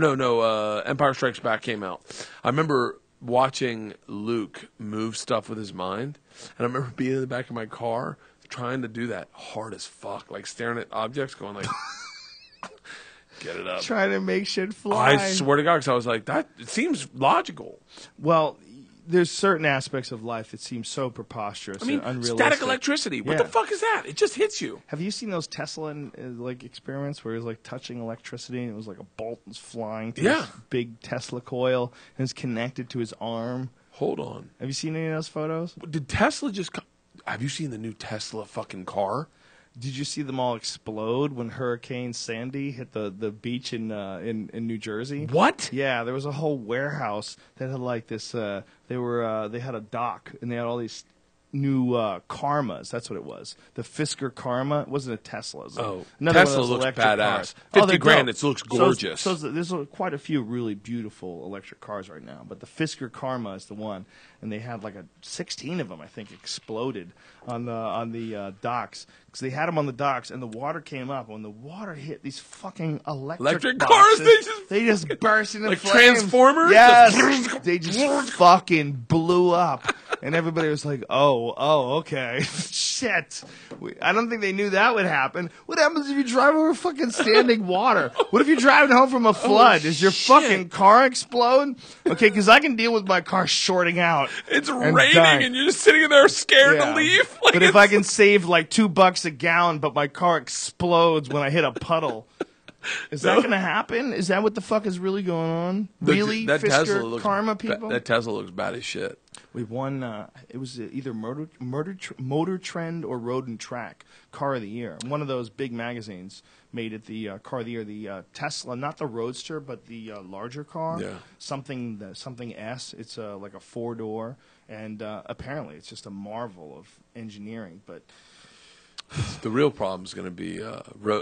Empire Strikes Back came out. I remember watching Luke move stuff with his mind, and I remember being in the back of my car trying to do that hard as fuck, like staring at objects, going like, get it up. Trying to make shit fly. I swear to God, because I was like, it seems logical. Well, there's certain aspects of life that seem so preposterous I mean, and unrealistic. static electricity. What Yeah. the fuck is that? It just hits you. Have you seen those Tesla experiments where he was like touching electricity and it was like a bolt was flying through Yeah. this big Tesla coil and it's connected to his arm? Hold on. Have you seen any of those photos? Did Tesla just have you seen the new Tesla fucking car? Did you see them all explode when Hurricane Sandy hit the beach in New Jersey? What? Yeah, there was a whole warehouse that had like this. They had a dock and they had all these new Karmas. That's what it was. The Fisker Karma. It wasn't a Tesla. It was another one of Tesla those looks electric badass. cars. 50 they're grand, dope. it looks gorgeous. There's quite a few really beautiful electric cars right now, but the Fisker Karma is the one, and they had like 16 of them, I think, exploded on the docks because they had them on the docks, and the water came up. When the water hit these fucking electric cars, boxes, they just burst into like flames. Transformers? Yes, they just fucking blew up. And everybody was like, oh, okay. Shit. I don't think they knew that would happen. What happens if you drive over fucking standing water? What if you're driving home from a flood? Does your fucking car explode? Okay, because I can deal with my car shorting out. It's and raining dying. and you're just sitting in there scared Yeah. to leave. Like, But if I can save like $2 a gallon, but my car explodes when I hit a puddle, is that going to happen? Is that what the fuck is really going on? Really, that Fisker Tesla looks Karma people? That Tesla looks bad as shit. We won. It was either Motor Trend or Road and Track Car of the Year. One of those big magazines made it the Car of the Year. The Tesla, not the Roadster, but the larger car. Yeah. Something S. It's like a 4-door, and apparently it's just a marvel of engineering. But The real problem is going to be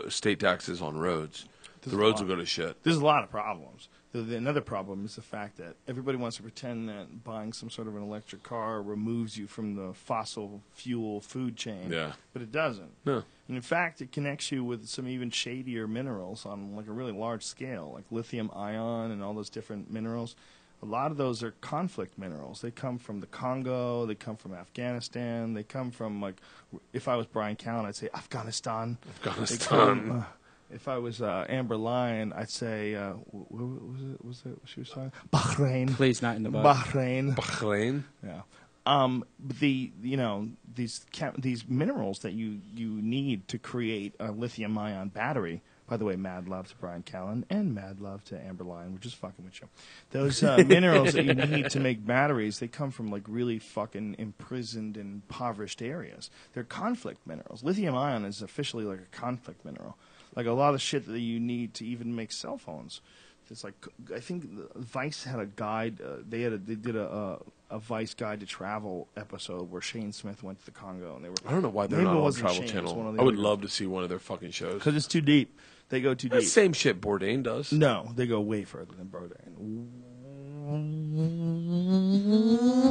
state taxes on roads. The roads will go to shit. there's a lot of problems. Another problem is the fact that everybody wants to pretend that buying some sort of an electric car removes you from the fossil fuel food chain. Yeah. But it doesn't. No. And in fact, it connects you with some even shadier minerals on like a really large scale, like lithium ion and all those different minerals. A lot of those are conflict minerals. They come from the Congo. They come from Afghanistan. They come from, like, if I was Brian Callen, I'd say Afghanistan. Afghanistan. If I was Amber Lyon, I'd say, what was it she was talking? Bahrain. Please, not in the book. Bahrain. Yeah. These minerals that you need to create a lithium-ion battery. By the way, mad love to Brian Callen and mad love to Amber Lyon. We're just fucking with you. Those minerals that you need to make batteries, they come from like really fucking imprisoned and impoverished areas. They're conflict minerals. Lithium-ion is officially like a conflict mineral. Like a lot of shit that you need to even make cell phones. It's like, I think Vice had a guide. They did a Vice Guide to Travel episode where Shane Smith went to the Congo, and they were. I don't know why they're not on Travel Channel. I would love to see one of their fucking shows. Because it's too deep. They go too deep. Same shit Bourdain does. No, they go way further than Bourdain.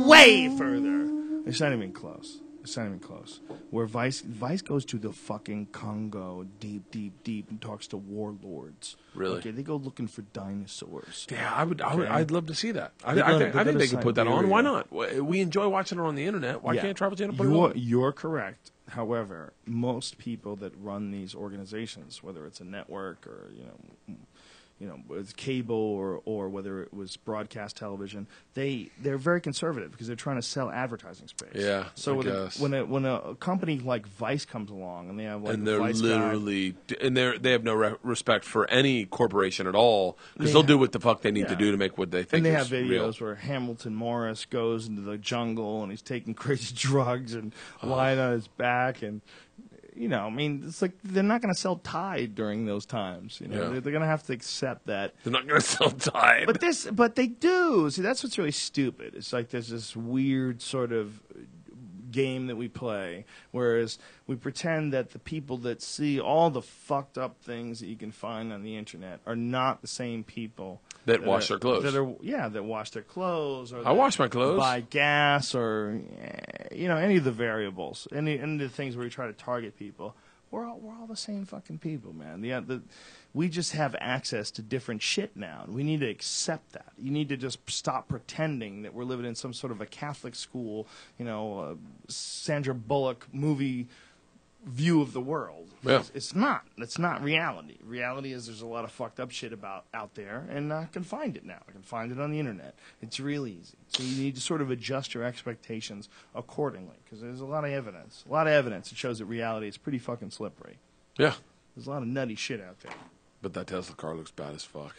Way further. It's not even close. It's not even close. Where Vice goes to the fucking Congo deep, deep, deep and talks to warlords. Really? Okay, they go looking for dinosaurs. Yeah, I'd love to see that. I think they can put that on. Why not? We enjoy watching it on the internet. Why can't Travel Channel put it on? You're correct. However, most people that run these organizations, whether it's a network or it's cable or whether it was broadcast television, they're very conservative because they're trying to sell advertising space. Yeah. So when a company like Vice comes along and they have like and they're Vice literally they have no respect for any corporation at all because they'll do what the fuck they need to do to make what they think. And they is have videos real. where Hamilton Morris goes into the jungle and he's taking crazy drugs and lying on his back and. It's like they're not going to sell Tide during those times. They're going to have to accept that. They're not going to sell Tide. But they do. See, that's what's really stupid. It's like there's this weird sort of game that we play, whereas we pretend that the people that see all the fucked up things that you can find on the internet are not the same people that wash their clothes. That wash their clothes. Or I wash my clothes. Buy gas or any of the variables, any of the things where you try to target people. We're all the same fucking people, man. We just have access to different shit now. We need to accept that. You need to just stop pretending that we're living in some sort of a Catholic school, Sandra Bullock movie view of the world. Yeah. It's not. That's not reality. Reality is there's a lot of fucked up shit out there, and I can find it now. I can find it on the internet. It's real easy. So you need to sort of adjust your expectations accordingly, because there's a lot of evidence. A lot of evidence that shows that reality is pretty fucking slippery. Yeah. There's a lot of nutty shit out there. But that Tesla car looks bad as fuck.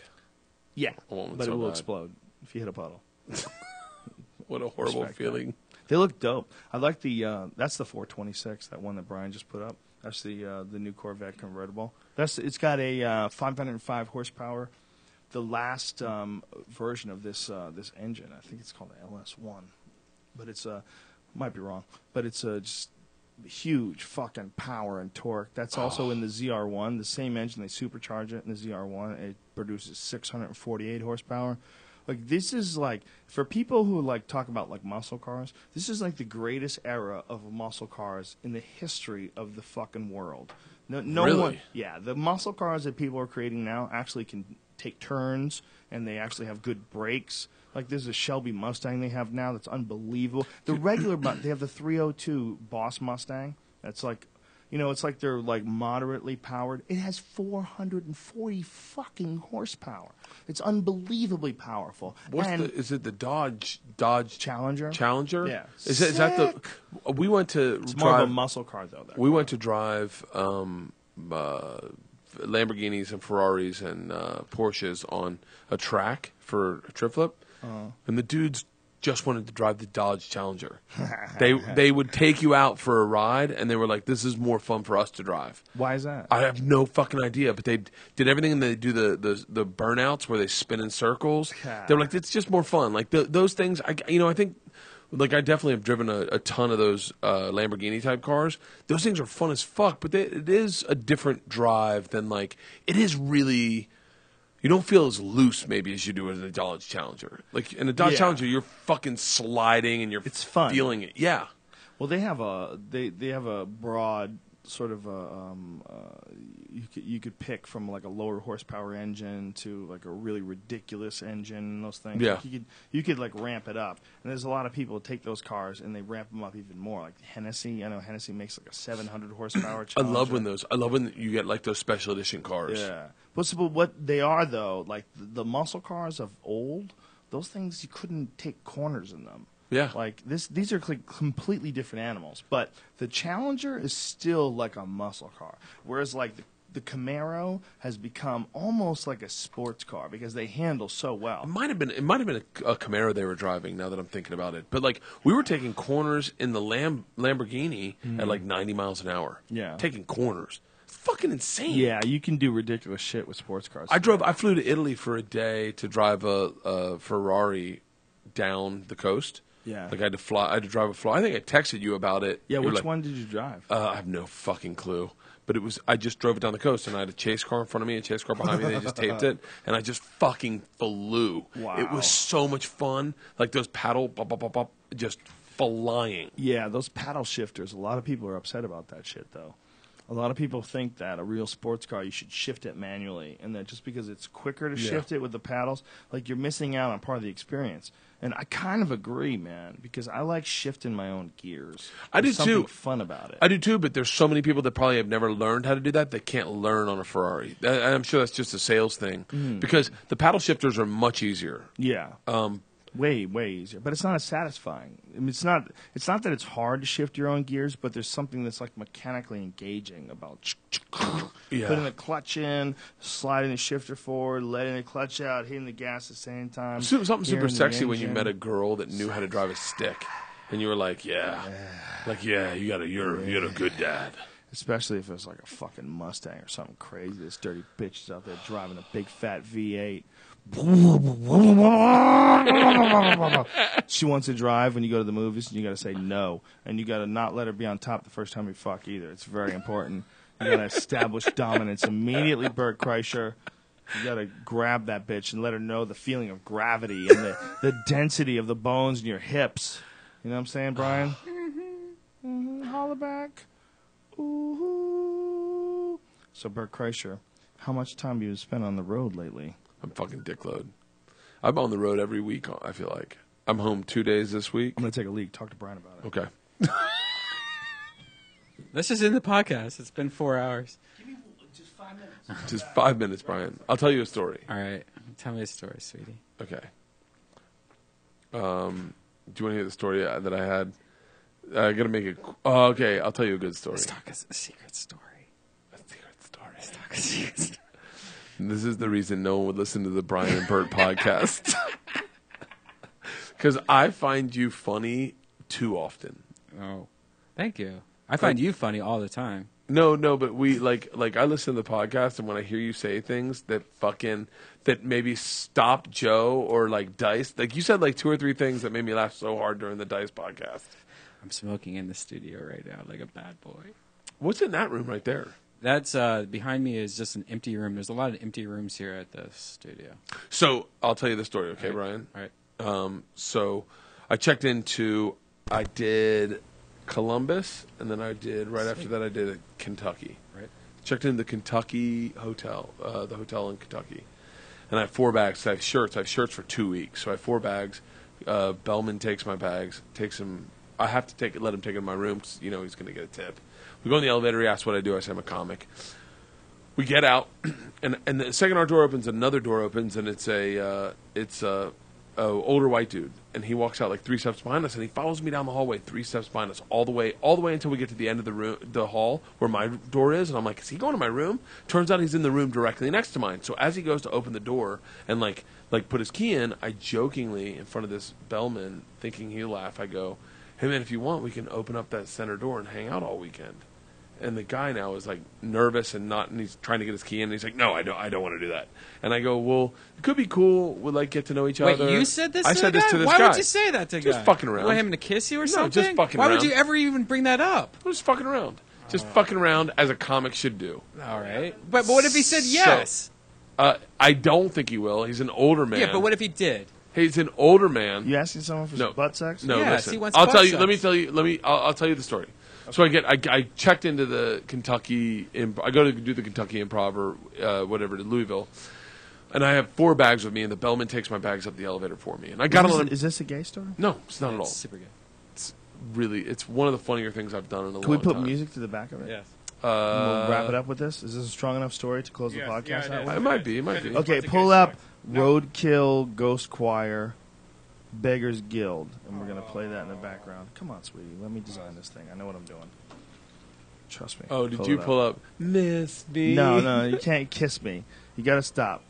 Yeah, but it will explode if you hit a puddle. What a horrible feeling. They look dope. I like that's the 426, that one that Brian just put up. That's the new Corvette convertible. It's got a 505 horsepower. The last version of this engine, I think it's called the LS1, but it's might be wrong, but it's just huge fucking power and torque. That's also in the ZR1, the same engine. They supercharge it in the ZR1. It produces 648 horsepower. Like, this is like, for people who like talk about like muscle cars, this is like the greatest era of muscle cars in the history of the fucking world. No really? one, yeah, the muscle cars that people are creating now actually can take turns, and they actually have good brakes. Like, there's a Shelby Mustang they have now that's unbelievable. The regular, they have the 302 Boss Mustang. That's like, it's like they're like moderately powered. It has 440 fucking horsepower. It's unbelievably powerful. Is it the Dodge Challenger? Challenger? Yeah. Is that the? We went to. It's more of a muscle car though. We went to drive Lamborghinis and Ferraris and Porsches on a track for a trip flip, and the dudes just wanted to drive the Dodge Challenger. They would take you out for a ride, and they were like, "This is more fun for us to drive." Why is that? I have no fucking idea, but they did everything, and they do the burnouts where they spin in circles. They're like, "It's just more fun." Like those things, I think. Like, I definitely have driven a ton of those Lamborghini type cars. Those things are fun as fuck, but it is a different drive than like it is really. You don't feel as loose maybe as you do in a Dodge Challenger. Like in a Dodge Challenger, you're fucking sliding and it's fun. Feeling it. Yeah. Well, they have a broad sort of you could pick from like a lower horsepower engine to like a really ridiculous engine and those things. Yeah. Like you could like ramp it up. And there's a lot of people who take those cars and they ramp them up even more. Like Hennessy, I know Hennessy makes like a 700 horsepower Challenger. I love when you get like those special edition cars. Yeah. But what they are though, like the muscle cars of old, those things you couldn't take corners in them. Yeah. Like these are completely different animals. But the Challenger is still like a muscle car, whereas like the Camaro has become almost like a sports car because they handle so well. It might have been a Camaro they were driving. Now that I'm thinking about it, but like we were taking corners in the Lamborghini at like 90 miles an hour. Yeah. Taking corners. It's fucking insane. Yeah, you can do ridiculous shit with sports cars. I flew to Italy for a day to drive a Ferrari down the coast. Yeah. Like I had to drive a fly. I think I texted you about it. Yeah, You were which like, one did you drive? I have no fucking clue. But I just drove it down the coast, and I had a chase car in front of me, a chase car behind me, and they just taped it, and I just fucking flew. Wow. It was so much fun. Like those paddle, bop, bop, bop, bop, just flying. Yeah, those paddle shifters, a lot of people are upset about that shit, though. A lot of people think that a real sports car, you should shift it manually, and that just because it's quicker to shift it with the paddles, like you're missing out on part of the experience. And I kind of agree, man, because I like shifting my own gears. I do There's something too. fun about it. I do too, but there's so many people that probably have never learned how to do that. They can't learn on a Ferrari. I'm sure that's just a sales thing because the paddle shifters are much easier. Yeah. Way easier, but it's not as satisfying. I mean, it's not that it's hard to shift your own gears, but there's something that's like mechanically engaging about putting the clutch in, sliding the shifter forward, letting the clutch out, hitting the gas at the same time. Something super gearing the sexy when you engine. met a girl that knew how to drive a stick, and you were like, you're a good dad. Especially if it was like a fucking Mustang or something crazy. This dirty bitch is out there driving a big fat V8. She wants to drive when you go to the movies, and you got to say no. And you got to not let her be on top the first time you fuck either. It's very important. You got to establish dominance immediately, Bert Kreischer. You got to grab that bitch and let her know the feeling of gravity and the density of the bones in your hips. You know what I'm saying, Brian? Holla back. Ooh. So, Bert Kreischer, how much time have you spent on the road lately? I'm fucking dickload. I'm on the road every week, I feel like. I'm home 2 days this week. I'm going to take a leak. Talk to Brian about it. Okay. Let's just end the podcast. It's been 4 hours. Give me just 5 minutes. Just 5 minutes, Brian. I'll tell you a story. All right. Tell me a story, sweetie. Okay. Do you want to hear the story that I had? I got to make it. Oh, okay. I'll tell you a good story. Let's talk a secret story. A secret story. Let's talk a secret story. This is the reason no one would listen to the Brian and Bert podcast. Because I find you funny too often. Oh, thank you. I find you funny all the time. No, but we like I listen to the podcast, and when I hear you say things that maybe stop Joe or like Dice, like you said like 2 or 3 things that made me laugh so hard during the Dice podcast. I'm smoking in the studio right now like a bad boy. What's in that room right there? That's behind me is just an empty room. There's a lot of empty rooms here at the studio. So I'll tell you the story, okay, Brian? All right. So I checked into. I did Columbus, and then I did after that I did Kentucky. Right. Checked in the Kentucky hotel, the hotel in Kentucky, and I have 4 bags. I have shirts. I have shirts for 2 weeks, so I have 4 bags. Bellman takes my bags, takes them. I have to let him take it in my room because he's going to get a tip. We go in the elevator. He asks what I do. I say I'm a comic. We get out, and the second our door opens, another door opens, and it's a older white dude, and he walks out like 3 steps behind us, and he follows me down the hallway 3 steps behind us, all the way until we get to the end of the room, the hall where my door is, and I'm like, is he going to my room? Turns out he's in the room directly next to mine. So as he goes to open the door and like put his key in, I jokingly in front of this bellman, thinking he'll laugh, I go, hey man, if you want, we can open up that center door and hang out all weekend. And the guy now is like nervous and he's trying to get his key in. And he's like, no, I don't want to do that. And I go, well, it could be cool. We'll like get to know each other. Wait, you said this? I to said the this guy? to this Why guy. would you say that to a guy? Just fucking around. You want him to kiss you or No, something? just fucking Why around. would you ever even bring that up? We're just fucking around. Just fucking around as a comic should do. All right. But what if he said yes? I don't think he will. He's an older man. Yeah, but what if he did? He's an older man. You asking someone for some butt sex? No, Yes, listen. he wants I'll butt tell you. sex. Let me tell you. I'll tell you the story. So I checked into the Kentucky. I go to do the Kentucky Improv or whatever to Louisville, and I have 4 bags with me, and the bellman takes my bags up the elevator for me. And I got Is this a gay story? No, it's not at all. It's super good. It's one of the funnier things I've done in a long time. Can we put music to the back of it? Yes. We'll wrap it up with this. Is this a strong enough story to close the podcast out with? It might be. It might be. Okay, pull up Roadkill, Ghost Choir, Beggars Guild, and we're going to play that in the background. Come on, sweetie. Let me design this thing. I know what I'm doing. Trust me. Oh, did you pull up Miss B? No, you can't kiss me. You got to stop.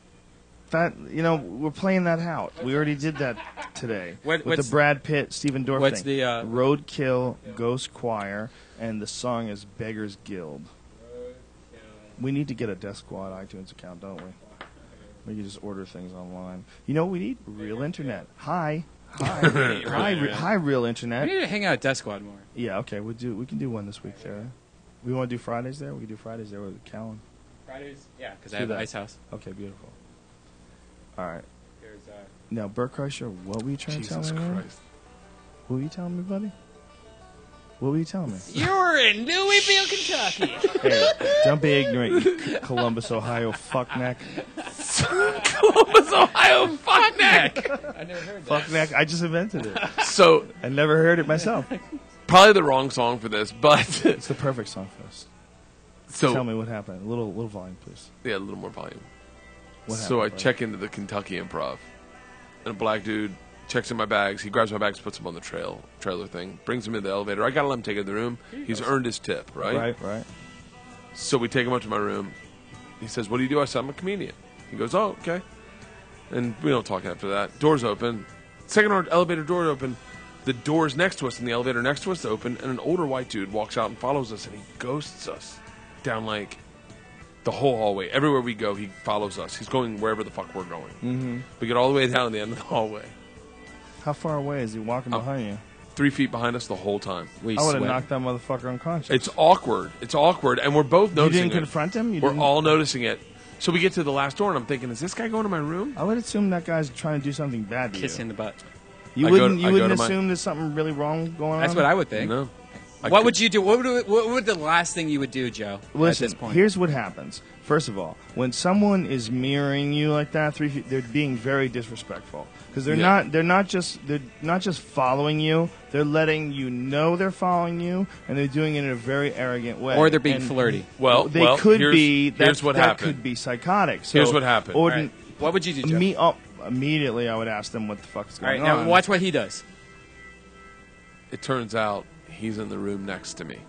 We're playing that out. We already did that today with the Brad Pitt, Stephen Dorff what's thing. the Roadkill, Ghost Choir, and the song is Beggars Guild. We need to get a Death Squad iTunes account, don't we? We can just order things online. You know what we need? Real internet. Hi, real internet. We need to hang out at Death Squad more. Yeah, okay, we can do one this week there. We want to do Fridays there. We can do Fridays there with Callan. Fridays, yeah, because I have the ice house. Okay, beautiful. All right. There's Now, Bert Kreischer, what were you trying to tell me, man? What were you telling me, buddy? What were you telling me? You're in Louisville, Kentucky. Hey, don't be ignorant, you Columbus, Ohio fuckneck. Columbus, Ohio fuckneck. I never heard that. Fuckneck. I just invented it. So I never heard it myself. probably the wrong song for this, but It's the perfect song for us. so Tell me what happened. A little volume, please. yeah, a little more volume. What So I happened, check into the Kentucky Improv, and a black dude checks in my bags. He grabs my bags, puts them on the trailer thing, brings them in the elevator. I gotta let him take it in the room. He's earned his tip, right? Right. So we take him up to my room. He says, "What do you do?" I said, "I'm a comedian." He goes, "Oh, okay." And we don't talk after that. Doors open. Second elevator door open. The doors next to us and the elevator next to us open, and an older white dude walks out and follows us, and he ghosts us down like the whole hallway. Everywhere we go, he follows us. He's going wherever the fuck we're going. Mm-hmm. We get all the way down to the end of the hallway. How far away is he walking behind you? 3 feet behind us the whole time. I would have knocked that motherfucker unconscious. It's awkward, and we're both noticing it. You didn't confront him? We're all noticing it. So we get to the last door, and I'm thinking, is this guy going to my room? I would assume that guy's trying to do something bad to you. Kiss in the butt. You wouldn't assume there's something really wrong going on? That's what I would think. No. What would you do? What would the last thing you would do, Joe? Listen, at this point? here's what happens. First of all, when someone is mirroring you like that, 3 feet, they're being very disrespectful because they're not just following you. They're letting you know they're following you, and they're doing it in a very arrogant way. Or they're being flirty. They could be. Here's what that happened. could be psychotic. So Here's what happened. Right. What would you do, Joe? Immediately, I would ask them what the fuck is All right, going on. now watch what he does. It turns out he's in the room next to me.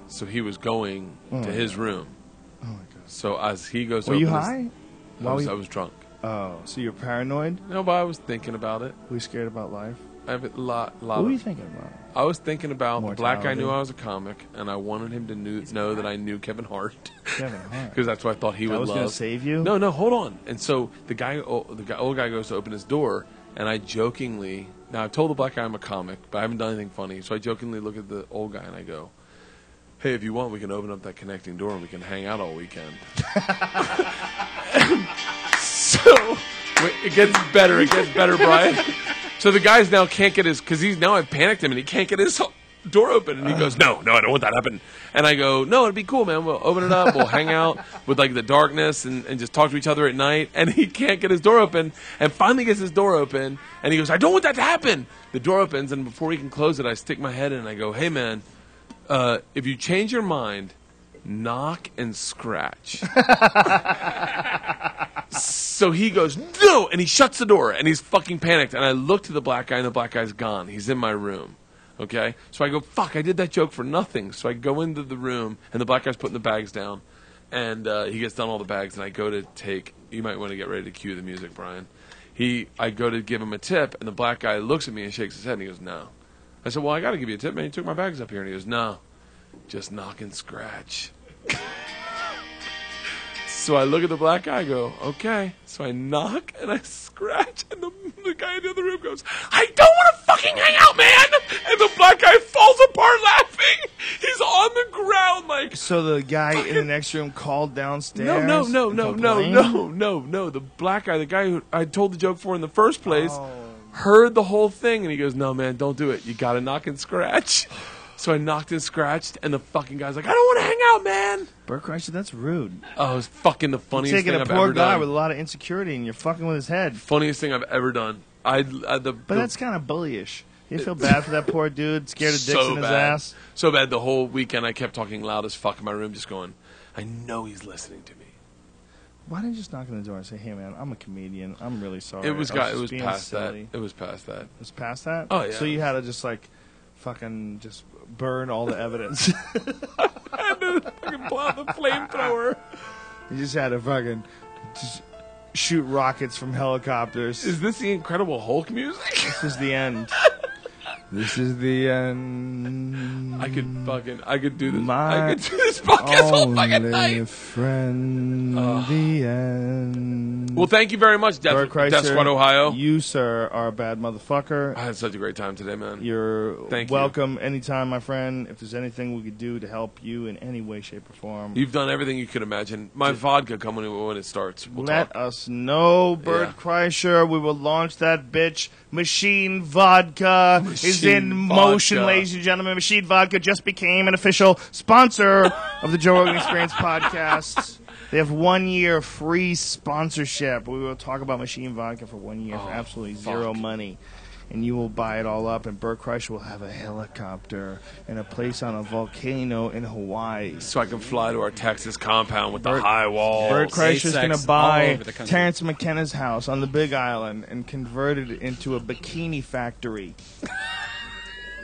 So he was going to his room. Oh my god! So as he goes, Were you high? I was drunk. Oh, so you're paranoid? No, but I was thinking about it. Were you scared about life? I have a lot. What were you thinking about? I was thinking about the black guy Mortality. knew I was a comic, and I wanted him to know that I knew Kevin Hart. Kevin Hart. Because that's what I thought he would That was love. going to save you? No, hold on. And so the old guy goes to open his door, and I jokingly, now I've told the black guy I'm a comic, but I haven't done anything funny, so I jokingly look at the old guy and I go, "Hey, if you want, we can open up that connecting door and we can hang out all weekend." So it gets better, Brian. So the guys now can't get his, because I've panicked him and he can't get his door open, and he goes, no, I don't want that to happen. And I go, no, it'd be cool, man. We'll open it up. We'll hang out with like the darkness and just talk to each other at night. And he can't get his door open, and finally gets his door open, and he goes, I don't want that to happen. The door opens, and before he can close it, I stick my head in and I go, hey, man, if you change your mind, knock and scratch. So he goes, no, and he shuts the door, and he's fucking panicked. And I look to the black guy, and the black guy's gone. He's in my room. Okay? So I go, fuck, I did that joke for nothing. So I go into the room, and the black guy's putting the bags down. And he gets done all the bags, and I go to take, you might want to get ready to cue the music, Brian. I go to give him a tip, and the black guy looks at me and shakes his head, and he goes, no. I said, well, I got to give you a tip, man. You took my bags up here. And he goes, no, just knock and scratch. So I look at the black guy, I go, okay. So I knock and I scratch, and the guy in the other room goes, I don't want to fucking hang out, man! And the black guy falls apart laughing. He's on the ground like... So the guy in the next room called downstairs? No. The black guy, the guy who I told the joke for in the first place, heard the whole thing, and he goes, no, man, don't do it. You got to knock and scratch. So I knocked and scratched, and the fucking guy's like, I don't want to hang out, man. Bert Kreischer, that's rude. Oh, it was fucking the funniest You're thing taking I've a poor ever guy done. with a lot of insecurity, and you're fucking with his head. Funniest thing I've ever done. But that's kind of bullyish. You feel bad for that poor dude, scared of dicks in his ass. So bad. The whole weekend I kept talking loud as fuck in my room, just going, I know he's listening to me. Why didn't you just knock on the door and say, "Hey, man, I'm a comedian. I'm really sorry." It was being past silly." that. It was past that. It was past that? Oh, yeah. So you had to just, like, fucking just burn all the evidence. I had to fucking pull out the flamethrower. You just had to fucking just shoot rockets from helicopters. Is this the Incredible Hulk music? This is the end. This is the end. I could do this. My I could do this podcast all fucking night. Friend, the end. Well, thank you very much, Bert Kreischer, Death Squad, Ohio. You, sir, are a bad motherfucker. I had such a great time today, man. You're Thank welcome anytime, my friend. If there's anything we could do to help you in any way, shape, or form, You've done everything you could imagine. My vodka coming when it starts. We'll let talk. us know, Bert Yeah. Kreischer. We will launch that bitch. Machine Vodka is in motion, Vodka. ladies and gentlemen. Machine Vodka just became an official sponsor of the Joe Rogan Experience podcast. They have 1 year free sponsorship. We will talk about Machine Vodka for 1 year for absolutely zero money. And you will buy it all up, and Bert Kreischer will have a helicopter and a place on a volcano in Hawaii. So I can fly to our Texas compound with the high walls. Bert Kreischer's going to all buy over the country. Terrence McKenna's house on the Big Island and convert it into a bikini factory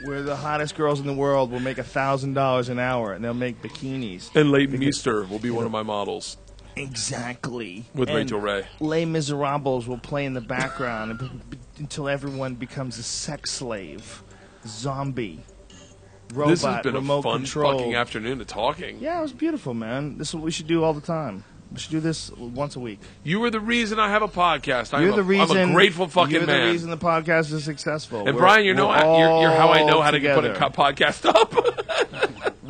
where the hottest girls in the world will make $1,000 an hour, and they'll make bikinis. And Leighton Meester will be one of my models. Exactly. With And Rachel Ray. Les Miserables will play in the background until everyone becomes a sex slave, zombie, robot, This has been a remote fun control. fucking afternoon of talking. Yeah, it was beautiful, man. This is what we should do all the time. We should do this once a week. You were the reason I have a podcast. You're the reason. I'm a grateful fucking you're man. the reason the podcast is successful. And Brian, you're how I know how to put a together. podcast up.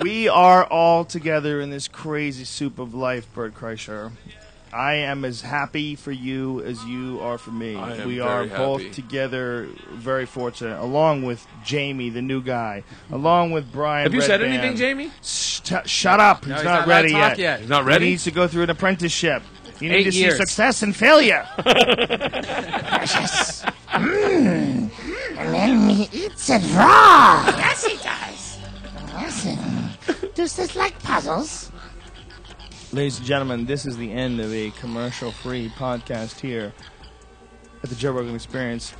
We are all together in this crazy soup of life, Bert Kreischer. I am as happy for you as you are for me. I am We very are both happy. together, very fortunate, along with Jamie, the new guy, along with Brian. Have you said Redban. anything, Jamie? Shut up. No, He's he's not not ready allowed to talk yet. yet. He's not ready? He needs to go through an apprenticeship. You need 8 to see years. success and failure. Precious. And then he eats it raw. Yes, he does. Yes. Does this like puzzles? Ladies and gentlemen, this is the end of a commercial-free podcast here at the Joe Rogan Experience.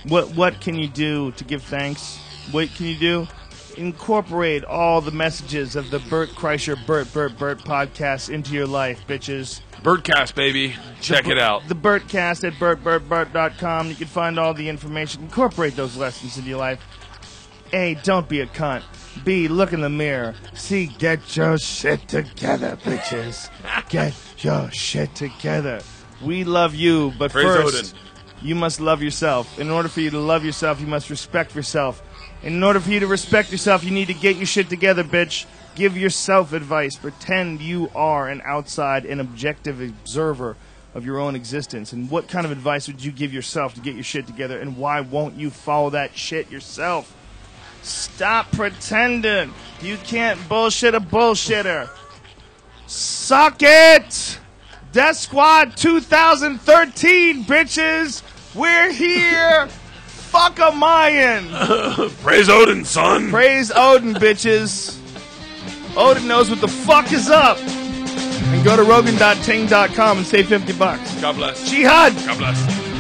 What can you do to give thanks? What can you do? Incorporate all the messages of the Bert Kreischer Bert podcast into your life, bitches. Birdcast, baby. Check it out. The Bertcast at bertbertbert.com. You can find all the information. Incorporate those lessons into your life. A, don't be a cunt. B, look in the mirror. C, get your shit together, bitches. Get your shit together. We love you, but Praise first, Odin. you must love yourself. In order for you to love yourself, you must respect yourself. In order for you to respect yourself, you need to get your shit together, bitch. Give yourself advice. Pretend you are an outside and objective observer of your own existence. And what kind of advice would you give yourself to get your shit together? And why won't you follow that shit yourself? Stop pretending. You can't bullshit a bullshitter. Suck it! Death Squad 2013, bitches! We're here! Fuck a Mayan! Praise Odin, son. Praise Odin, bitches! Odin knows what the fuck is up! And go to Rogan.ting.com and save $50. God bless. Jihad! God bless.